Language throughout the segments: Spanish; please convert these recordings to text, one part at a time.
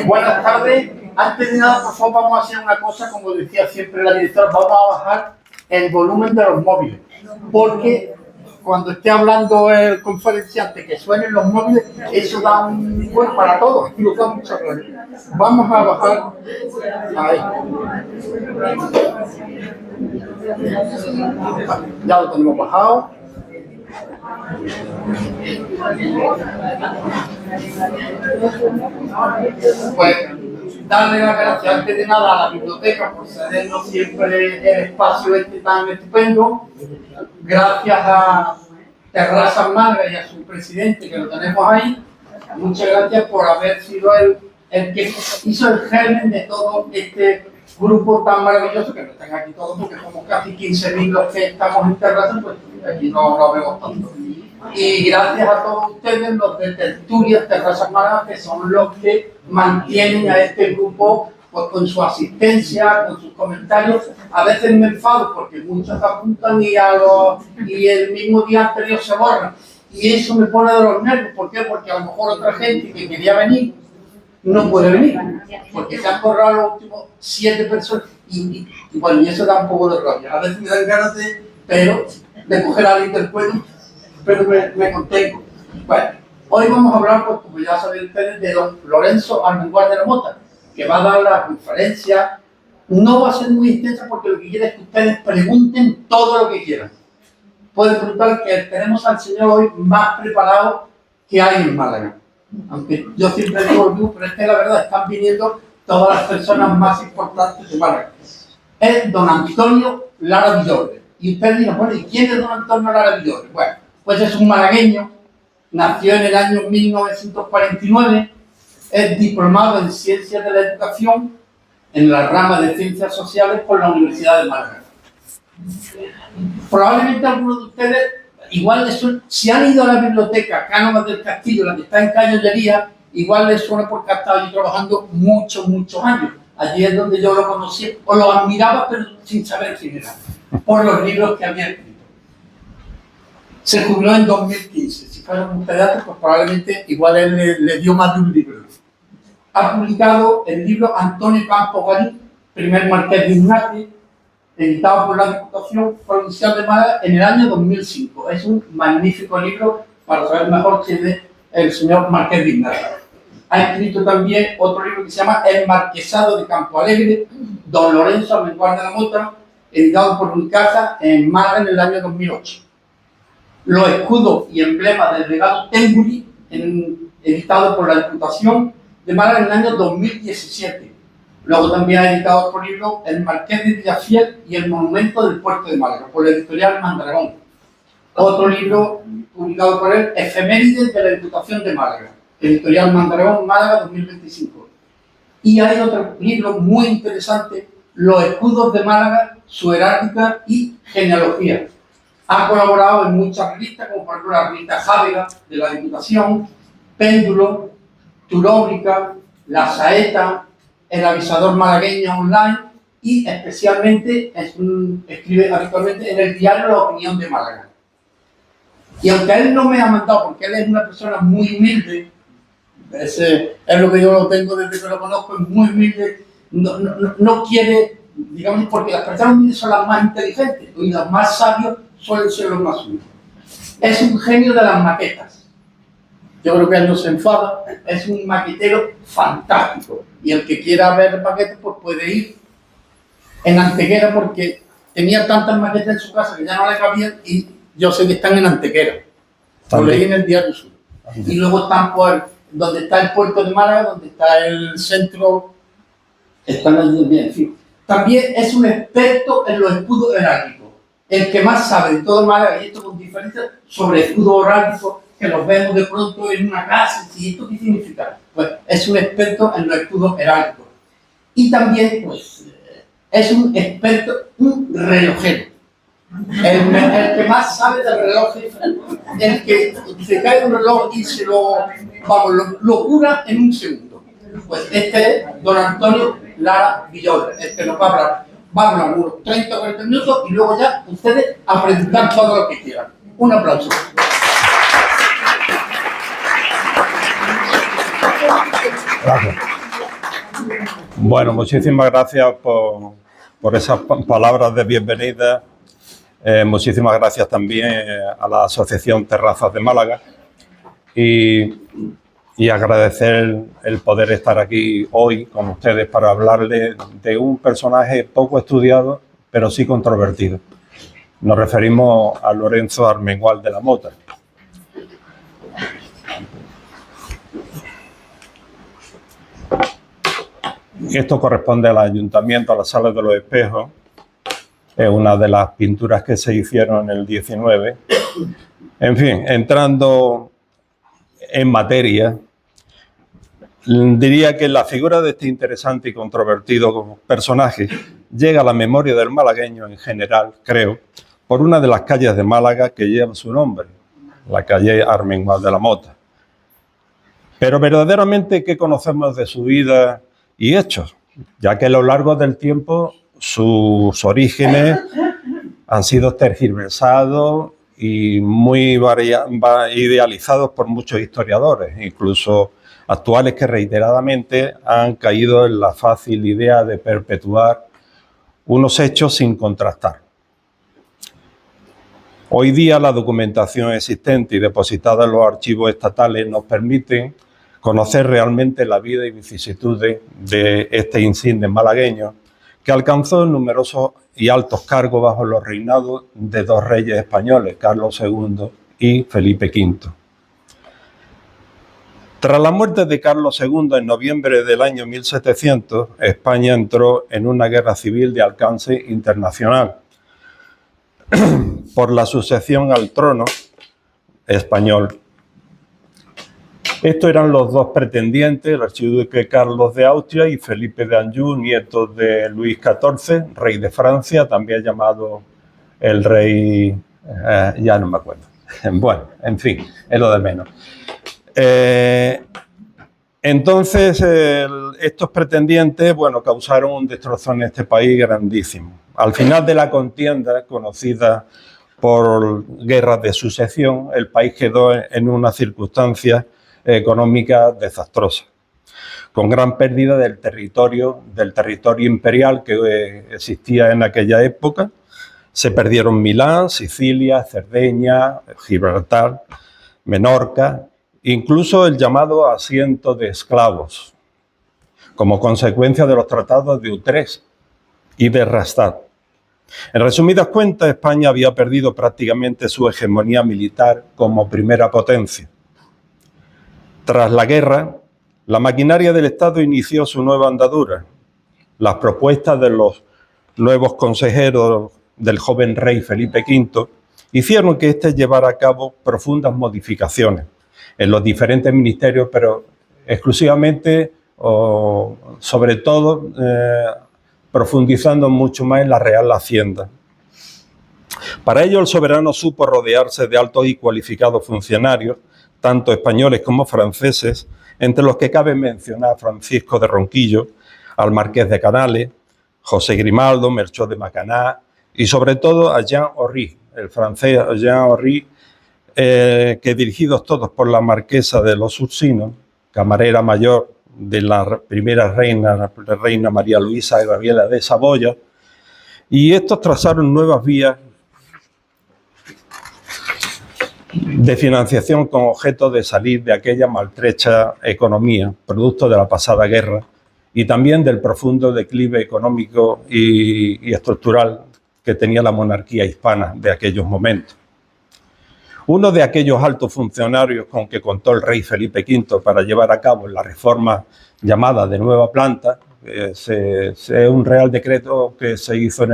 Buenas tardes. Antes de nada, por favor, vamos a hacer una cosa, como decía siempre la directora, vamos a bajar el volumen de los móviles, porque cuando esté hablando el conferenciante que suenen los móviles, eso da un buen para todos, y nos da mucha rabia. Vamos a bajar ahí. Ya lo tenemos bajado. Pues darle las gracias antes de nada a la biblioteca por cedernos siempre el espacio este tan estupendo. Gracias a Terrazas Málaga y a su presidente, que lo tenemos ahí. Muchas gracias por haber sido el que hizo el germen de todo este grupo tan maravilloso, que no están aquí todos porque somos casi 15.000 los que estamos en Terrazas, pues aquí no lo vemos tanto. Y gracias a todos ustedes, los de Tertulias Terrazas Málaga, que son los que mantienen a este grupo pues, con su asistencia, con sus comentarios. A veces me enfado porque muchos apuntan y el mismo día anterior se borran. Y eso me pone de los nervios. ¿Por qué? Porque a lo mejor otra gente que quería venir no puede venir, porque se han borrado los últimos 7 personas. Y bueno, y eso da un poco de rabia. A veces me dan ganas de coger a alguien del cuello, pero me contengo. Bueno, hoy vamos a hablar, pues, como ya saben ustedes, de don Lorenzo Armenguard de la Mota, que va a dar la conferencia. No va a ser muy extensa porque lo que quiero es que ustedes pregunten todo lo que quieran. Pueden preguntar, que tenemos al señor hoy más preparado que hay en Málaga. Aunque yo siempre digo, pero es que la verdad están viniendo todas las personas más importantes de Málaga. Es don Antonio Lara Villorbe. Y ustedes dirán, bueno, ¿y quién es don Antonio Lara Villorbe? Bueno, pues es un malagueño, nació en el año 1949, es diplomado en Ciencias de la Educación en la rama de Ciencias Sociales por la Universidad de Málaga. Probablemente algunos de ustedes, igual les suena, si han ido a la biblioteca Cánovas del Castillo, la que está en Calle Ollería, igual les suena porque ha estado allí trabajando muchos años. Allí es donde yo lo conocí, o lo admiraba, pero sin saber quién era, por los libros que había escrito. Se jubiló en 2015. Si fueron ustedes, pues probablemente igual él le dio más de un libro. Ha publicado el libro Antonio Campos Garín, primer marqués de Ignate, editado por la Diputación Provincial de Málaga en el año 2005. Es un magnífico libro para saber mejor quién es el señor Marqués de Ignate. Ha escrito también otro libro que se llama El Marquesado de Campo Alegre, don Lorenzo Armenguard de la Mota, editado por Unicaja en Málaga en el año 2008. Los escudos y emblemas del legado Temburi, editado por la Diputación de Málaga en el año 2017. Luego también ha editado otro libro, El Marqués de Villafiel y el Monumento del Puerto de Málaga, por la editorial Mandragón. Otro libro publicado por él, Efemérides de la Diputación de Málaga, editorial Mandragón, Málaga 2025. Y hay otro libro muy interesante, Los escudos de Málaga, su heráldica y genealogía. Ha colaborado en muchas revistas, como por ejemplo la revista Jávega de la Diputación, Péndulo, Turóbrica, La Saeta, El Avisador Malagueño Online y especialmente escribe habitualmente en el diario La Opinión de Málaga. Y aunque él no me ha mandado, porque él es una persona muy humilde, es lo que yo lo tengo desde que lo conozco, es muy humilde, no quiere, digamos, porque las personas humildes son las más inteligentes y los más sabios suelen ser los más humildes. Es un genio de las maquetas. Yo creo que él no se enfada, es un maquetero fantástico. Y el que quiera ver maquetas, pues puede ir en Antequera, porque tenía tantas maquetas en su casa que ya no le cabían, y yo sé que están en Antequera. Lo leí en el Diario Sur. Y luego están por donde está el puerto de Málaga, donde está el centro, están allí bien, en fin. También es un experto en los escudos heráldicos. El que más sabe de todo Málaga, y esto con diferencia, sobre escudos heráldicos, que los vemos de pronto en una casa, ¿y esto qué significa? Pues es un experto en los escudos heráldicos. Y también, pues, es un experto, un relojero. El que más sabe del reloj, el que se cae un reloj y se lo cura en un segundo. Pues este es don Antonio Lara Villorbe, el que nos va a hablar unos 30 o 40 minutos y luego ya ustedes a preguntar todo lo que quieran. Un aplauso. Gracias. Bueno, muchísimas gracias por esas palabras de bienvenida. Muchísimas gracias también a la Asociación Terrazas de Málaga y agradecer el poder estar aquí hoy con ustedes para hablarles de un personaje poco estudiado, pero sí controvertido. Nos referimos a Lorenzo Armengual de la Mota. Esto corresponde al Ayuntamiento, a la Sala de los Espejos. Es una de las pinturas que se hicieron en el 19. En fin, entrando en materia, diría que la figura de este interesante y controvertido personaje llega a la memoria del malagueño en general, creo, por una de las calles de Málaga que lleva su nombre, la calle Armengual de la Mota. Pero verdaderamente, ¿qué conocemos de su vida y hechos? Ya que a lo largo del tiempo sus orígenes han sido tergiversados y muy idealizados por muchos historiadores, incluso actuales, que reiteradamente han caído en la fácil idea de perpetuar unos hechos sin contrastar. Hoy día la documentación existente y depositada en los archivos estatales nos permiten conocer realmente la vida y vicisitudes de este insigne malagueño, que alcanzó numerosos y altos cargos bajo los reinados de dos reyes españoles, Carlos II y Felipe V. Tras la muerte de Carlos II en noviembre del año 1700, España entró en una guerra civil de alcance internacional por la sucesión al trono español. Estos eran los dos pretendientes, el archiduque Carlos de Austria y Felipe de Anjou, nieto de Luis XIV, rey de Francia, también llamado el rey... ya no me acuerdo. Bueno, en fin, es lo de menos. Entonces, estos pretendientes, bueno, causaron un destrozo en este país grandísimo. Al final de la contienda, conocida por guerras de sucesión, el país quedó en una circunstancia económica desastrosa, con gran pérdida del territorio imperial que existía en aquella época. Se perdieron Milán, Sicilia, Cerdeña, Gibraltar, Menorca, incluso el llamado asiento de esclavos, como consecuencia de los tratados de Utrecht y de Rastatt. En resumidas cuentas, España había perdido prácticamente su hegemonía militar como primera potencia. Tras la guerra, la maquinaria del Estado inició su nueva andadura. Las propuestas de los nuevos consejeros del joven rey Felipe V hicieron que éste llevara a cabo profundas modificaciones en los diferentes ministerios, pero exclusivamente o sobre todo profundizando mucho más en la Real Hacienda. Para ello, el soberano supo rodearse de altos y cualificados funcionarios, tanto españoles como franceses, entre los que cabe mencionar a Francisco de Ronquillo, al Marqués de Canales, José Grimaldo, Melchor de Macaná y sobre todo a Jean Horry, el francés Jean Horry, que dirigidos todos por la marquesa de los Ursinos, camarera mayor de la primera reina, la reina María Luisa Gabriela de Saboya, y estos trazaron nuevas vías de financiación con objeto de salir de aquella maltrecha economía, producto de la pasada guerra, y también del profundo declive económico y estructural que tenía la monarquía hispana de aquellos momentos. Uno de aquellos altos funcionarios con que contó el rey Felipe V para llevar a cabo la reforma llamada de Nueva Planta, es un real decreto que se hizo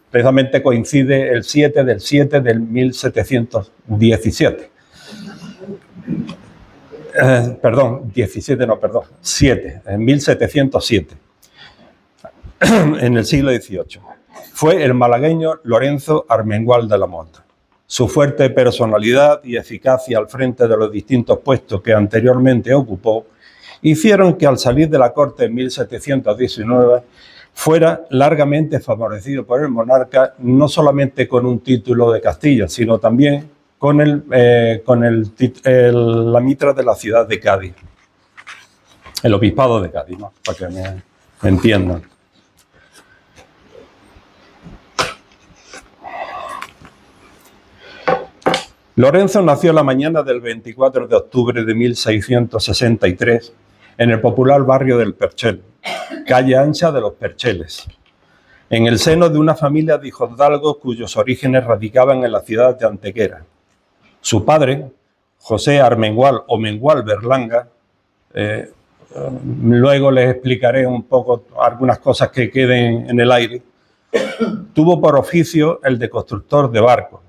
precisamente coincide el 7 del 7 del 1717. 7, en 1707, en el siglo XVIII. Fue el malagueño Lorenzo Armengual de la Mota. Su fuerte personalidad y eficacia al frente de los distintos puestos que anteriormente ocupó hicieron que al salir de la corte en 1719 fuera largamente favorecido por el monarca, no solamente con un título de Castilla, sino también con la mitra de la ciudad de Cádiz. El obispado de Cádiz, ¿no? Para que me entiendan. Lorenzo nació la mañana del 24 de octubre de 1663 en el popular barrio del Perchel, calle ancha de los Percheles, en el seno de una familia de hijosdalgos cuyos orígenes radicaban en la ciudad de Antequera. Su padre, José Armengual o Mengual Berlanga, luego les explicaré un poco algunas cosas que queden en el aire, tuvo por oficio el de constructor de barcos.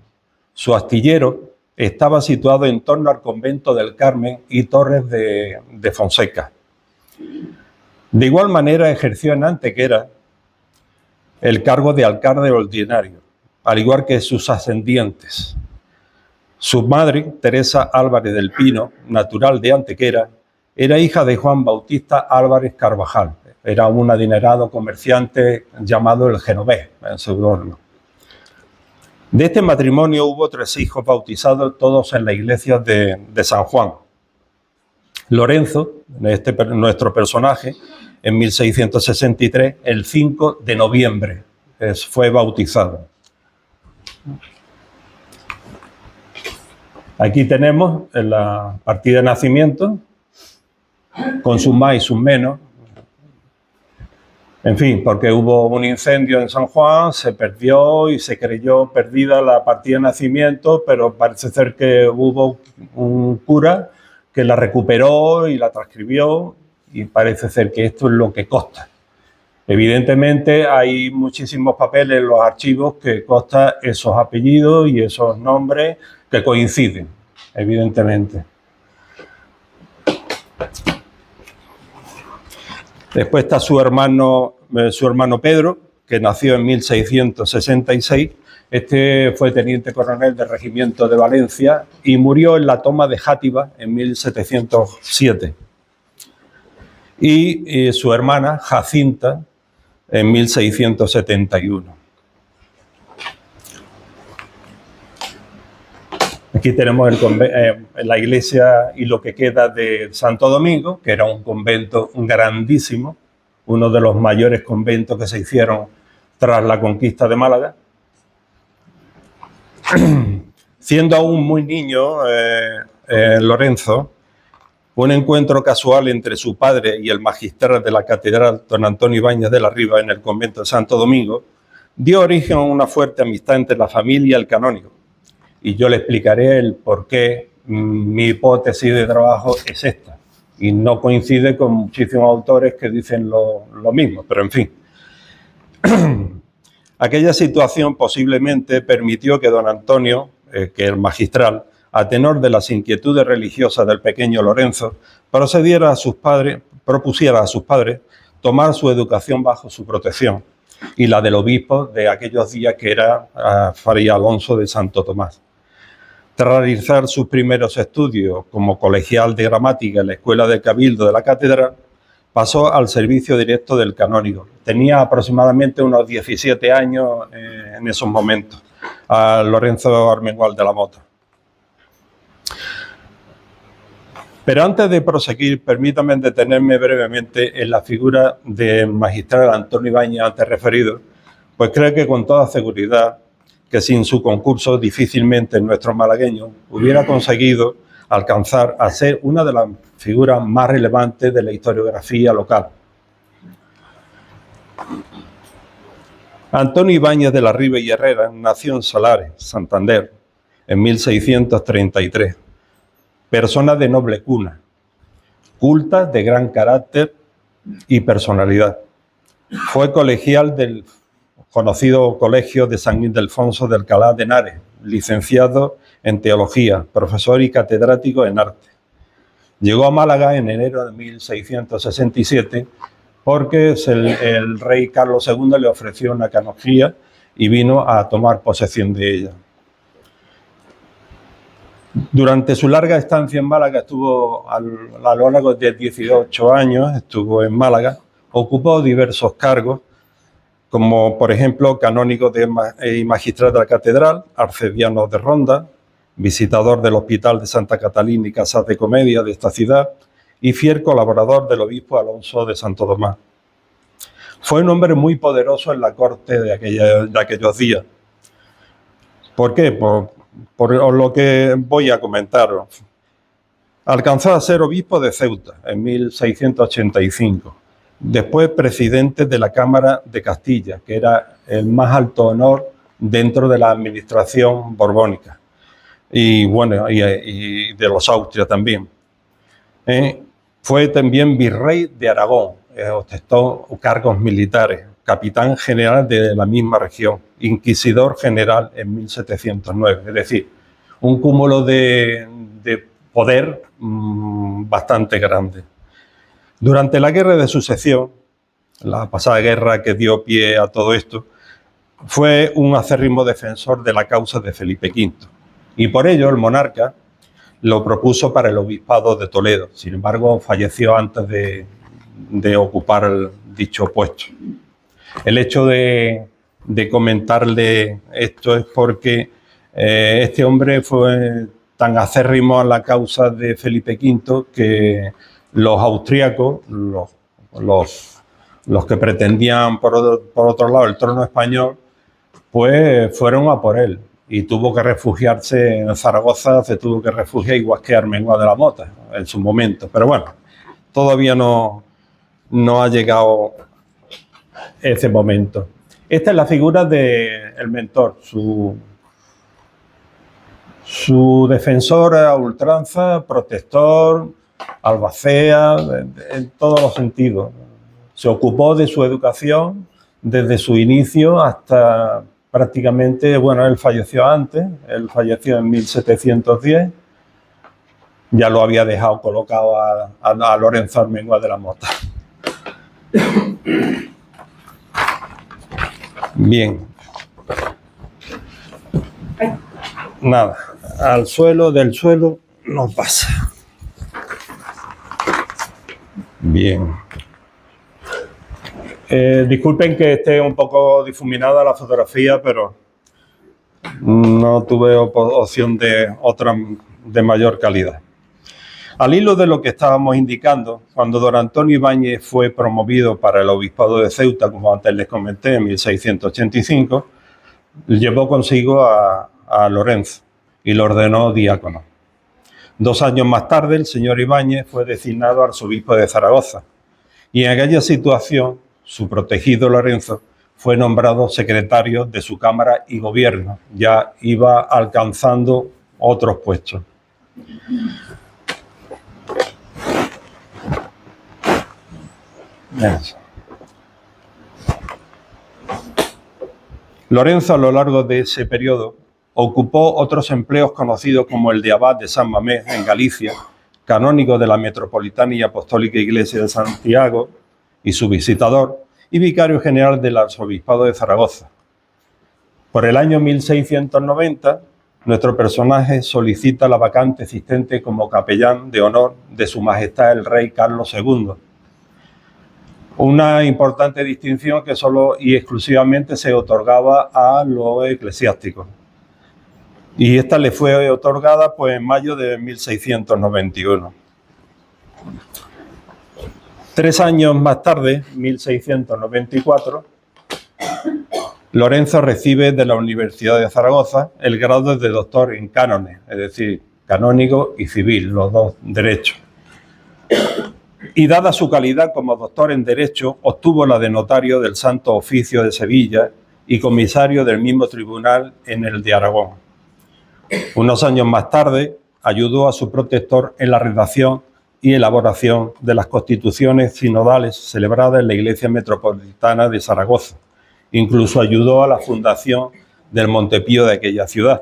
Su astillero estaba situado en torno al convento del Carmen y Torres de Fonseca. De igual manera ejerció en Antequera el cargo de alcalde ordinario, al igual que sus ascendientes. Su madre, Teresa Álvarez del Pino, natural de Antequera, era hija de Juan Bautista Álvarez Carvajal. Era un adinerado comerciante llamado el Genovés, en seudónimo. De este matrimonio hubo 3 hijos bautizados, todos en la iglesia de San Juan. Lorenzo, nuestro personaje, en 1663, el 5 de noviembre, fue bautizado. Aquí tenemos la partida de nacimiento, con sus más y sus menos. En fin, porque hubo un incendio en San Juan, se perdió y se creyó perdida la partida de nacimiento, pero parece ser que hubo un cura que la recuperó y la transcribió, y parece ser que esto es lo que consta. Evidentemente hay muchísimos papeles en los archivos que constan esos apellidos y esos nombres que coinciden, evidentemente. Después está su hermano Pedro, que nació en 1666. Este fue teniente coronel del regimiento de Valencia y murió en la toma de Játiva en 1707. Y su hermana, Jacinta, en 1671. Aquí tenemos la iglesia y lo que queda de Santo Domingo, que era un convento grandísimo, uno de los mayores conventos que se hicieron tras la conquista de Málaga. Siendo aún muy niño, Lorenzo, un encuentro casual entre su padre y el magistral de la catedral, don Antonio Ibáñez de la Riva, en el convento de Santo Domingo, dio origen a una fuerte amistad entre la familia y el canónigo. Y yo le explicaré el por qué mi hipótesis de trabajo es esta. Y no coincide con muchísimos autores que dicen lo mismo, pero en fin. Aquella situación posiblemente permitió que don Antonio, que el magistral, a tenor de las inquietudes religiosas del pequeño Lorenzo, propusiera a sus padres tomar su educación bajo su protección y la del obispo de aquellos días, que era Fray Alonso de Santo Tomás. Tras realizar sus primeros estudios como colegial de gramática en la Escuela de Cabildo de la Catedral, pasó al servicio directo del canónigo. Tenía aproximadamente unos 17 años en esos momentos, a Lorenzo Armengual de la Mota. Pero antes de proseguir, permítanme detenerme brevemente en la figura del magistral Antonio Ibáñez antes referido, pues creo que con toda seguridad que sin su concurso difícilmente nuestro malagueño hubiera conseguido alcanzar a ser una de las figuras más relevantes de la historiografía local. Antonio Ibáñez de la Riva y Herrera nació en Salares, Santander, en 1633. Persona de noble cuna, culta, de gran carácter y personalidad. Fue colegial del conocido Colegio de San Ildefonso de Alcalá de Henares, licenciado en Teología, profesor y catedrático en Arte. Llegó a Málaga en enero de 1667 porque el rey Carlos II le ofreció una canonjía y vino a tomar posesión de ella. Durante su larga estancia en Málaga, estuvo a lo largo de 18 años, estuvo en Málaga, ocupó diversos cargos, como por ejemplo canónigo y magistral de la catedral, arcediano de Ronda, visitador del Hospital de Santa Catalina y Casas de Comedia de esta ciudad, y fiel colaborador del obispo Alonso de Santo Tomás. Fue un hombre muy poderoso en la corte de aquellos días. ¿Por qué? Por lo que voy a comentaros. Alcanzó a ser obispo de Ceuta en 1685. Después presidente de la Cámara de Castilla, que era el más alto honor dentro de la administración borbónica. Y bueno, y de los Austria también. Fue también virrey de Aragón, ostentó cargos militares, capitán general de la misma región, inquisidor general en 1709. Es decir, un cúmulo de poder bastante grande. Durante la Guerra de Sucesión, la pasada guerra que dio pie a todo esto, fue un acérrimo defensor de la causa de Felipe V. Y por ello el monarca lo propuso para el obispado de Toledo. Sin embargo, falleció antes de ocupar dicho puesto. El hecho de comentarle esto es porque este hombre fue tan acérrimo a la causa de Felipe V que los austríacos, los que pretendían por otro lado el trono español, pues fueron a por él. Y tuvo que refugiarse en Zaragoza, se tuvo que refugiar igual que Armengua de la Mota en su momento. Pero bueno, todavía no ha llegado ese momento. Esta es la figura del mentor, su defensor a ultranza, protector, albacea, en todos los sentidos. Se ocupó de su educación desde su inicio hasta prácticamente, bueno, él falleció antes, él falleció en 1710, ya lo había dejado colocado a Lorenzo Armengua de la Mota. Bien. Nada, al suelo, del suelo no pasa. Bien. Disculpen que esté un poco difuminada la fotografía, pero no tuve opción de otra de mayor calidad. Al hilo de lo que estábamos indicando, cuando don Antonio Ibáñez fue promovido para el obispado de Ceuta, como antes les comenté, en 1685, llevó consigo a Lorenzo y lo ordenó diácono. 2 años más tarde, el señor Ibáñez fue designado arzobispo de Zaragoza y en aquella situación su protegido Lorenzo fue nombrado secretario de su cámara y gobierno. Ya iba alcanzando otros puestos. Lorenzo, a lo largo de ese periodo, ocupó otros empleos conocidos como el de abad de San Mamés en Galicia, canónigo de la Metropolitana y Apostólica Iglesia de Santiago y su visitador, y vicario general del arzobispado de Zaragoza. Por el año 1690, nuestro personaje solicita la vacante existente como capellán de honor de Su Majestad el Rey Carlos II. Una importante distinción que solo y exclusivamente se otorgaba a los eclesiásticos. Y esta le fue otorgada pues, en mayo de 1691. 3 años más tarde, 1694, Lorenzo recibe de la Universidad de Zaragoza el grado de doctor en cánones, es decir, canónigo y civil, los dos derechos. Y dada su calidad como doctor en Derecho, obtuvo la de notario del Santo Oficio de Sevilla y comisario del mismo tribunal en el de Aragón. Unos años más tarde, ayudó a su protector en la redacción y elaboración de las constituciones sinodales celebradas en la Iglesia Metropolitana de Zaragoza. Incluso ayudó a la fundación del Montepío de aquella ciudad.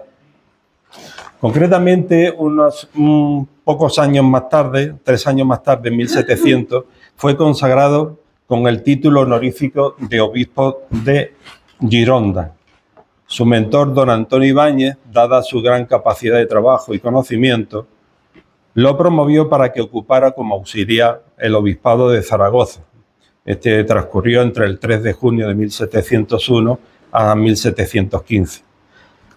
Concretamente, unos pocos años más tarde, 3 años más tarde, en 1700, fue consagrado con el título honorífico de obispo de Gironda. Su mentor, don Antonio Ibáñez, dada su gran capacidad de trabajo y conocimiento, lo promovió para que ocupara como auxiliar el obispado de Zaragoza. Este transcurrió entre el 3 de junio de 1701 a 1715.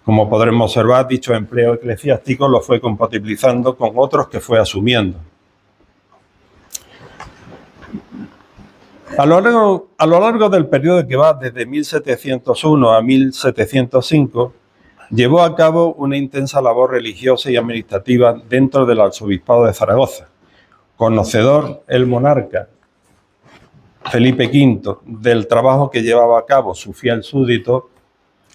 Como podremos observar, dicho empleo eclesiástico lo fue compatibilizando con otros que fue asumiendo. A lo largo del periodo que va desde 1701 a 1705, llevó a cabo una intensa labor religiosa y administrativa dentro del arzobispado de Zaragoza. Conocedor el monarca Felipe V del trabajo que llevaba a cabo su fiel súbdito,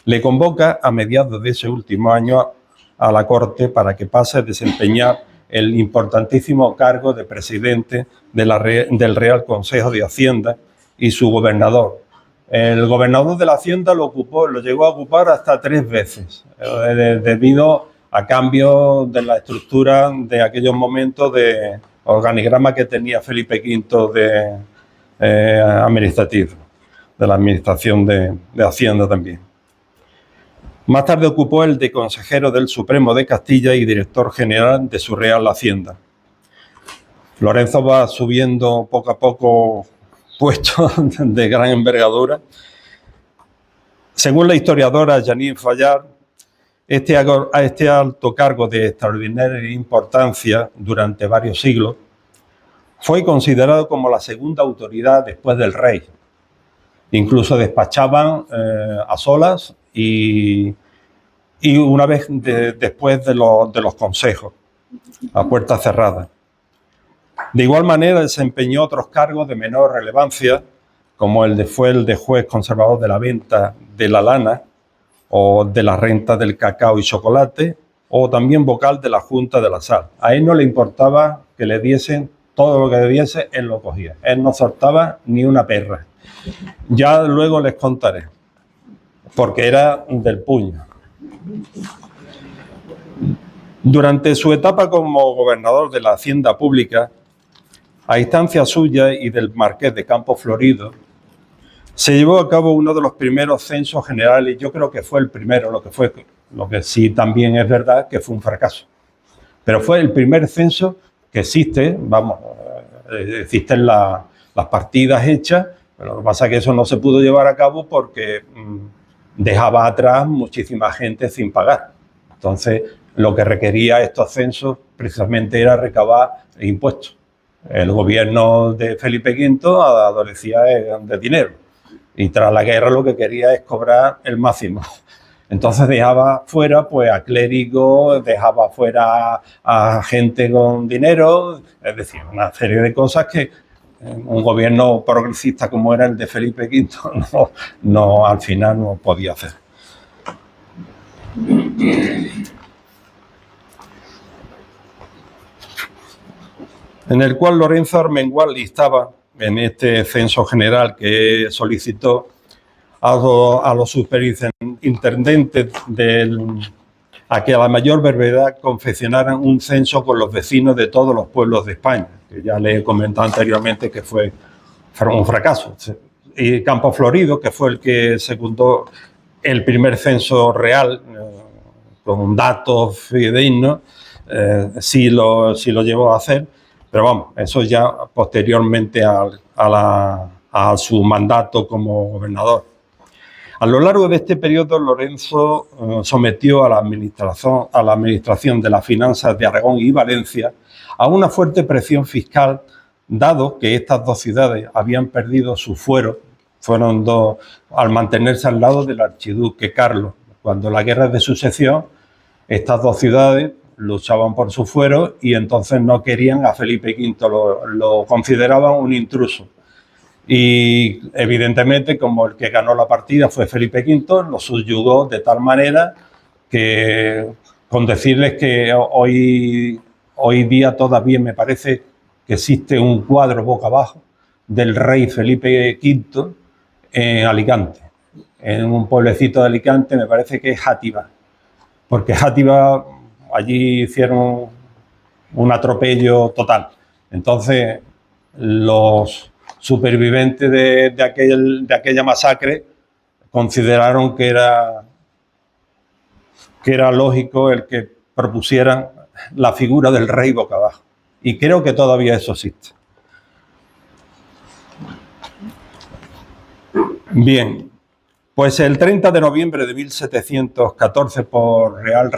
le convoca a mediados de ese último año a la corte para que pase a desempeñar el importantísimo cargo de presidente del Real Consejo de Hacienda y su gobernador. El gobernador de la Hacienda lo llegó a ocupar hasta 3 veces, debido a cambios de la estructura de aquellos momentos de organigrama que tenía Felipe V administrativo, de la administración de Hacienda también. Más tarde ocupó el de consejero del Supremo de Castilla y director general de su Real Hacienda. Lorenzo va subiendo poco a poco puestos de gran envergadura. Según la historiadora Janine Fayard, este alto cargo de extraordinaria importancia durante varios siglos fue considerado como la segunda autoridad después del rey. Incluso despachaban a solas y una vez después de los consejos, a puertas cerradas. De igual manera desempeñó otros cargos de menor relevancia, como fue el de juez conservador de la venta de la lana o de la renta del cacao y chocolate, o también vocal de la Junta de la Sal. A él no le importaba que le diesen todo lo que debiese, él lo cogía. Él no soltaba ni una perra. Ya luego les contaré, porque era del puño. Durante su etapa como gobernador de la Hacienda Pública, a instancia suya y del marqués de Campo Florido, se llevó a cabo uno de los primeros censos generales. Yo creo que fue el primero, lo que sí también es verdad que fue un fracaso. Pero fue el primer censo que existe, existen las partidas hechas, pero lo que pasa es que eso no se pudo llevar a cabo porque dejaba atrás muchísima gente sin pagar. Entonces, lo que requería estos censos precisamente era recabar impuestos. El gobierno de Felipe V adolecía de dinero y tras la guerra lo que quería es cobrar el máximo. Entonces dejaba fuera pues, a clérigos, dejaba fuera a gente con dinero, es decir, una serie de cosas que un gobierno progresista como era el de Felipe V al final no podía hacer. En el cual Lorenzo Armengual listaba en este censo general que solicitó a los superintendentes a que a la mayor brevedad confeccionaran un censo con los vecinos de todos los pueblos de España, que ya le he comentado anteriormente que fue un fracaso. Y Campo Florido, que fue el que secundó el primer censo real, con datos fidedignos, sí lo llevó a hacer, pero vamos, eso ya posteriormente a su mandato como gobernador. A lo largo de este periodo, Lorenzo sometió a la administración de las finanzas de Aragón y Valencia a una fuerte presión fiscal, dado que estas dos ciudades habían perdido su fuero, fueron dos, al mantenerse al lado del archiduque Carlos. Cuando la guerra de sucesión, estas dos ciudades luchaban por su fuero y entonces no querían a Felipe V, lo consideraban un intruso. Y evidentemente, como el que ganó la partida fue Felipe V, lo subyugó de tal manera que, con decirles que hoy día todavía me parece que existe un cuadro boca abajo del rey Felipe V en Alicante, en un pueblecito de Alicante, me parece que es Játiva, porque Játiva allí hicieron un atropello total. Entonces, los supervivientes de aquella masacre consideraron que era lógico el que propusieran la figura del rey boca abajo. Y creo que todavía eso existe. Bien, pues el 30 de noviembre de 1714, por Real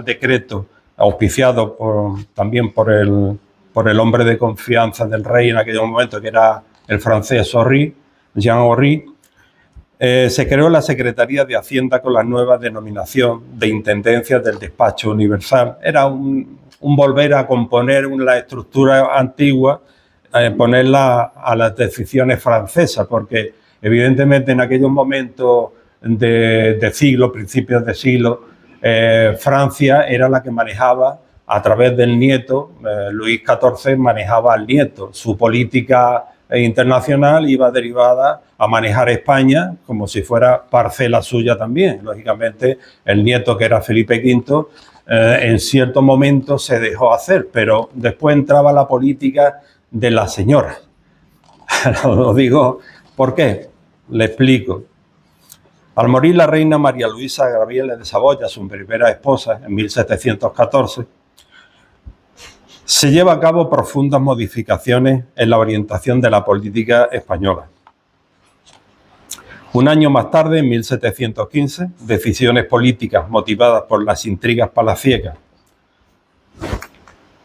Decreto, auspiciado también por el hombre de confianza del rey en aquel momento, que era el francés Jean Horry, se creó la Secretaría de Hacienda con la nueva denominación de Intendencia del Despacho Universal. Era un volver a componer la estructura antigua, ponerla a las decisiones francesas, porque evidentemente en aquellos momentos de siglo, principios de siglo, Francia era la que manejaba a través del nieto. Luis XIV manejaba al nieto. Su política internacional iba derivada a manejar España como si fuera parcela suya también. Lógicamente, el nieto, que era Felipe V, en cierto momento se dejó hacer, pero después entraba la política de la señora. Lo digo, ¿por qué? Le explico. Al morir la reina María Luisa Gabriela de Saboya, su primera esposa, en 1714, se lleva a cabo profundas modificaciones en la orientación de la política española. Un año más tarde, en 1715, decisiones políticas motivadas por las intrigas palaciegas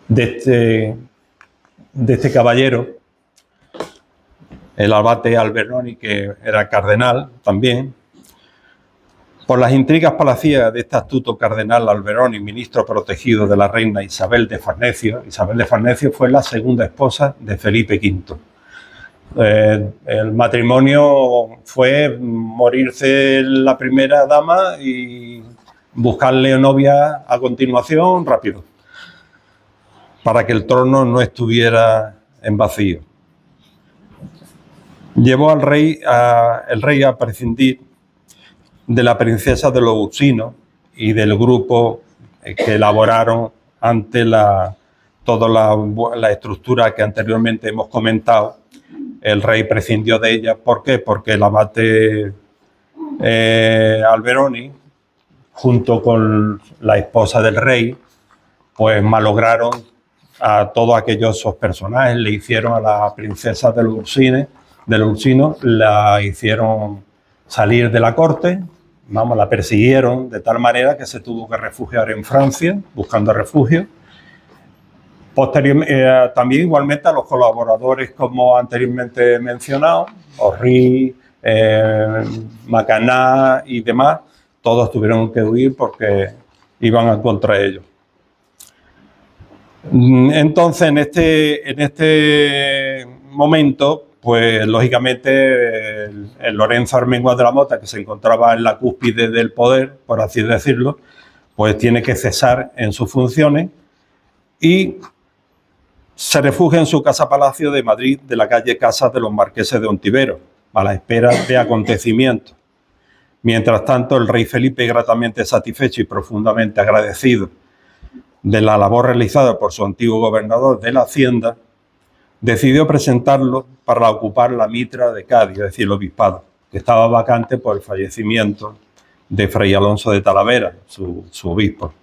de este caballero, el abate Alberoni, que era cardenal también, por las intrigas palaciegas de este astuto cardenal Alberoni, ministro protegido de la reina Isabel de Farnesio. Isabel de Farnesio fue la segunda esposa de Felipe V. El matrimonio fue morirse la primera dama y buscarle novia a continuación rápido, para que el trono no estuviera en vacío. Llevó al rey a prescindir de la princesa de los Ursinos y del grupo que elaboraron ante toda la estructura que anteriormente hemos comentado. El rey prescindió de ella. ¿Por qué? Porque el abate Alberoni, junto con la esposa del rey, pues malograron a todos aquellos personajes. Le hicieron a la princesa de los Ursinos, la hicieron salir de la corte, la persiguieron de tal manera que se tuvo que refugiar en Francia, buscando refugio. Posteriormente, también igualmente a los colaboradores, como anteriormente mencionado, Horry, Macaná y demás, todos tuvieron que huir porque iban contra ellos. Entonces, en este momento, pues lógicamente el Lorenzo Armenguas de la Mota, que se encontraba en la cúspide del poder, por así decirlo, pues tiene que cesar en sus funciones y se refugia en su casa-palacio de Madrid, de la calle Casas de los Marqueses de Ontiveros, a la espera de acontecimientos. Mientras tanto, el rey Felipe, gratamente satisfecho y profundamente agradecido de la labor realizada por su antiguo gobernador de la Hacienda, decidió presentarlo para ocupar la mitra de Cádiz, es decir, el obispado, que estaba vacante por el fallecimiento de Fray Alonso de Talavera, su obispo.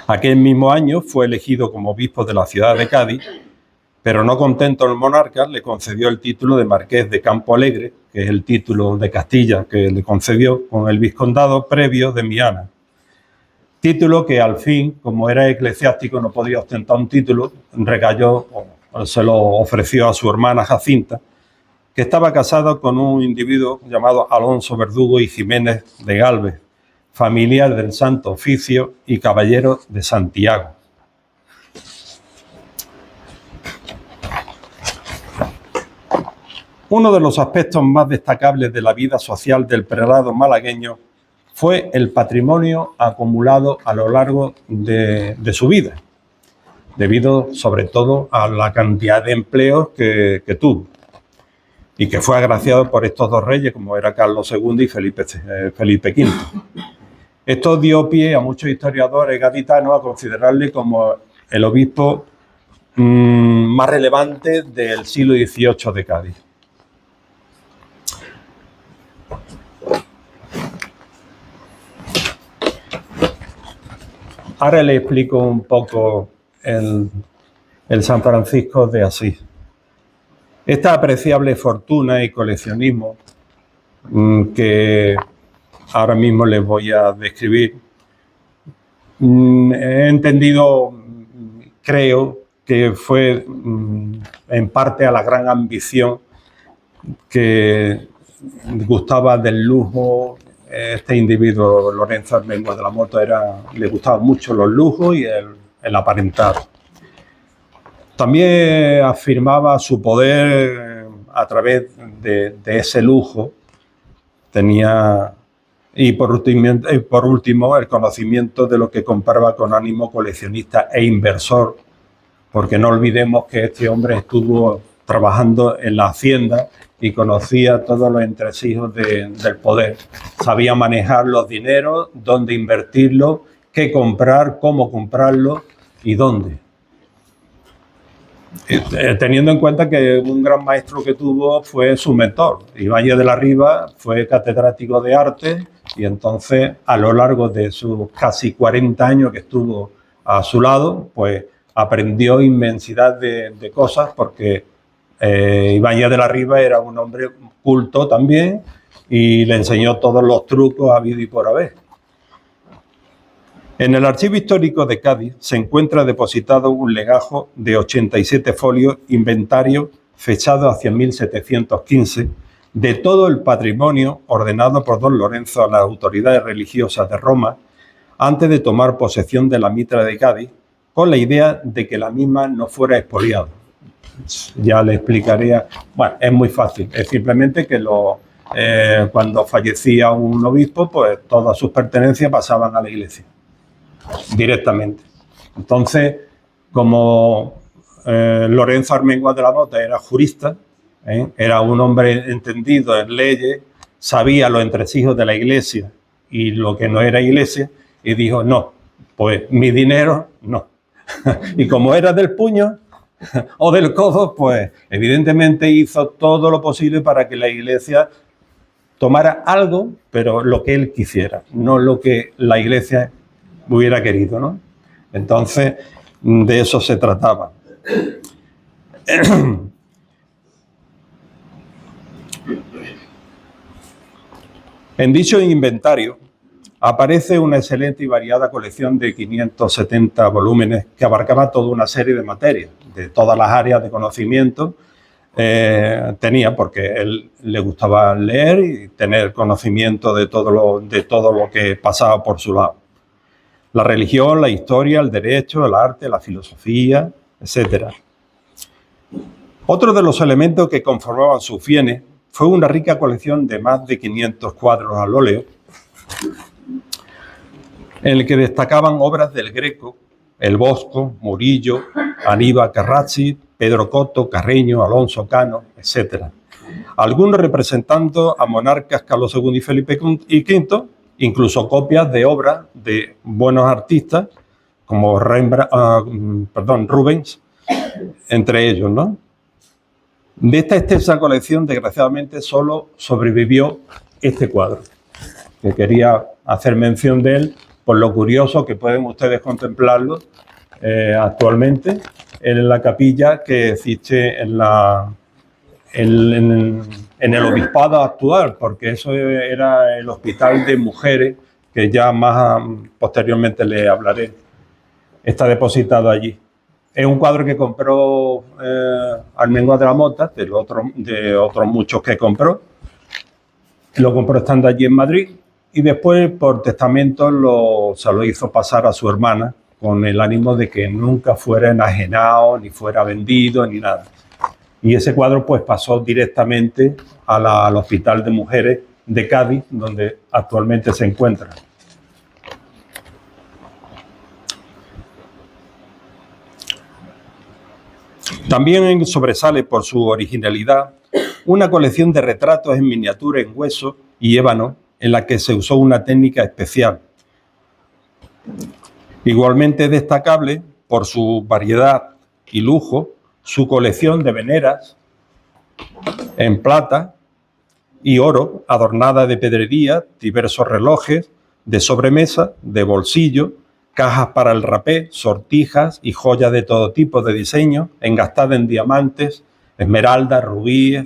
Aquel mismo año fue elegido como obispo de la ciudad de Cádiz, pero no contento el monarca, le concedió el título de Marqués de Campo Alegre, que es el título de Castilla que le concedió con el vizcondado previo de Miana. Título que al fin, como era eclesiástico, no podía ostentar un título, recayó, se lo ofreció a su hermana Jacinta, que estaba casada con un individuo llamado Alonso Verdugo y Jiménez de Gálvez, familiar del Santo Oficio y caballero de Santiago. Uno de los aspectos más destacables de la vida social del prelado malagueño fue el patrimonio acumulado a lo largo de su vida, debido sobre todo a la cantidad de empleos que tuvo y que fue agraciado por estos dos reyes, como era Carlos II y Felipe V. Esto dio pie a muchos historiadores gaditanos a considerarle como el obispo más relevante del siglo XVIII de Cádiz. Ahora le explico un poco el San Francisco de Asís. Esta apreciable fortuna y coleccionismo que ahora mismo les voy a describir, he entendido, creo que fue en parte a la gran ambición que gustaba del lujo. Este individuo, Lorenzo Armenguas de la Mota, le gustaban mucho los lujos y el aparentar. También afirmaba su poder a través de ese lujo. Tenía, y por último, el conocimiento de lo que compraba con ánimo coleccionista e inversor, porque no olvidemos que este hombre estuvo trabajando en la hacienda y conocía todos los entresijos del poder. Sabía manejar los dineros, dónde invertirlos, qué comprar, cómo comprarlo y dónde. Teniendo en cuenta que un gran maestro que tuvo fue su mentor. Ibáñez de la Riva fue catedrático de arte y entonces a lo largo de sus casi 40 años que estuvo a su lado, pues aprendió inmensidad de cosas, porque Ibáñez de la Riva era un hombre culto también y le enseñó todos los trucos habidos y por haber. En el Archivo Histórico de Cádiz se encuentra depositado un legajo de 87 folios, inventario fechado hacia 1715, de todo el patrimonio ordenado por don Lorenzo a las autoridades religiosas de Roma antes de tomar posesión de la mitra de Cádiz, con la idea de que la misma no fuera expoliada. Ya le explicaría. Bueno, es muy fácil, es simplemente que cuando fallecía un obispo, pues todas sus pertenencias pasaban a la iglesia directamente. Entonces, como Lorenzo Armenguas de la Mota era jurista, era un hombre entendido en leyes, sabía los entresijos de la iglesia y lo que no era iglesia, y dijo, no, pues mi dinero no. Y como era del puño o del codo, pues evidentemente hizo todo lo posible para que la iglesia tomara algo, pero lo que él quisiera, no lo que la iglesia hubiera querido, ¿no? Entonces, de eso se trataba. En dicho inventario aparece una excelente y variada colección de 570 volúmenes que abarcaba toda una serie de materias, de todas las áreas de conocimiento. Tenía, porque él le gustaba leer y tener conocimiento de todo lo que pasaba por su lado. La religión, la historia, el derecho, el arte, la filosofía, etc. Otro de los elementos que conformaban sus bienes fue una rica colección de más de 500 cuadros al óleo, en el que destacaban obras del Greco, el Bosco, Murillo, Aníbal Carracci, Pedro Coto, Carreño, Alonso Cano, etc. Algunos representando a monarcas Carlos II y Felipe V, incluso copias de obras de buenos artistas como Rubens, entre ellos, ¿no? De esta extensa colección, desgraciadamente, solo sobrevivió este cuadro, que quería hacer mención de él por lo curioso que pueden ustedes contemplarlo actualmente en la capilla que existe en el obispado actual, porque eso era el hospital de mujeres, que ya más posteriormente le hablaré. Está depositado allí. Es un cuadro que compró Armenguas de la Mota, de otros muchos que compró. Lo compró estando allí en Madrid y después, por testamento, se lo hizo pasar a su hermana, con el ánimo de que nunca fuera enajenado, ni fuera vendido, ni nada. Y ese cuadro pues pasó directamente al Hospital de Mujeres de Cádiz, donde actualmente se encuentra. También sobresale por su originalidad una colección de retratos en miniatura en hueso y ébano, en la que se usó una técnica especial. Igualmente destacable por su variedad y lujo, su colección de veneras en plata y oro, adornada de pedrería, diversos relojes, de sobremesa, de bolsillo, cajas para el rapé, sortijas y joyas de todo tipo de diseño, engastadas en diamantes, esmeraldas, rubíes,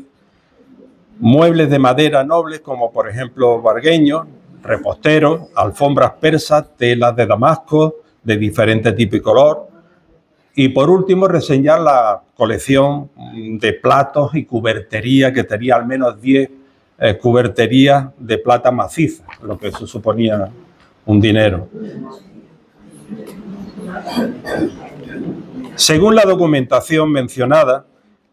muebles de madera nobles como por ejemplo vargueños, reposteros, alfombras persas, telas de damasco de diferente tipo y color, Y por último, reseñar la colección de platos y cubertería, que tenía al menos 10 cuberterías de plata maciza, lo que eso suponía un dinero. Según la documentación mencionada,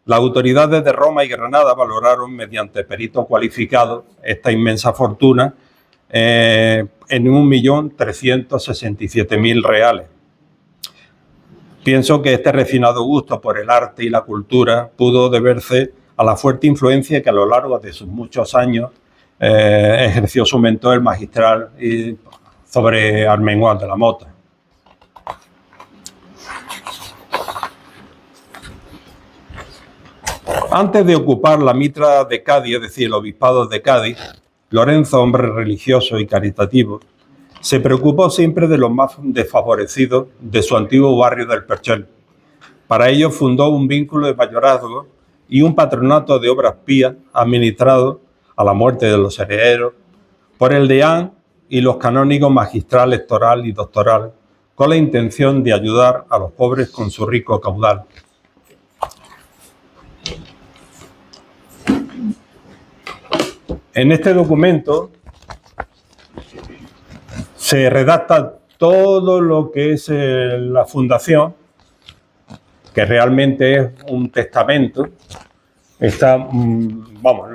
las autoridades de Roma y Granada valoraron mediante perito cualificado esta inmensa fortuna en 1.367.000 reales. Pienso que este refinado gusto por el arte y la cultura pudo deberse a la fuerte influencia que a lo largo de sus muchos años ejerció su mentor, el magistral, sobre Armengual de la Mota. Antes de ocupar la mitra de Cádiz, es decir, el obispado de Cádiz, Lorenzo, hombre religioso y caritativo, se preocupó siempre de los más desfavorecidos de su antiguo barrio del Perchel. Para ello fundó un vínculo de mayorazgo y un patronato de obras pías administrado a la muerte de los herederos por el deán y los canónigos magistral, lectoral y doctoral, con la intención de ayudar a los pobres con su rico caudal. En este documento se redacta todo lo que es la fundación, que realmente es un testamento.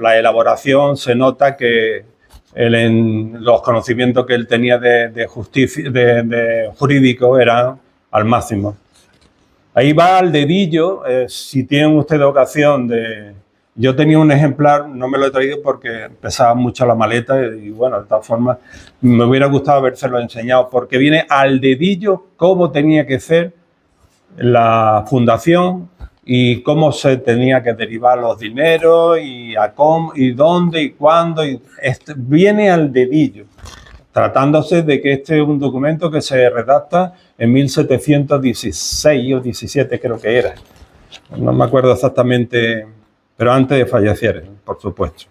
La elaboración se nota que los conocimientos que él tenía de jurídico eran al máximo. Ahí va al dedillo, si tienen ustedes ocasión de... Yo tenía un ejemplar, no me lo he traído porque pesaba mucho la maleta y bueno, de todas formas me hubiera gustado habérselo enseñado porque viene al dedillo cómo tenía que ser la fundación y cómo se tenía que derivar los dineros y dónde y cuándo. Viene al dedillo, tratándose de que este es un documento que se redacta en 1716 o 17 creo que era. No me acuerdo exactamente, pero antes de fallecer, por supuesto.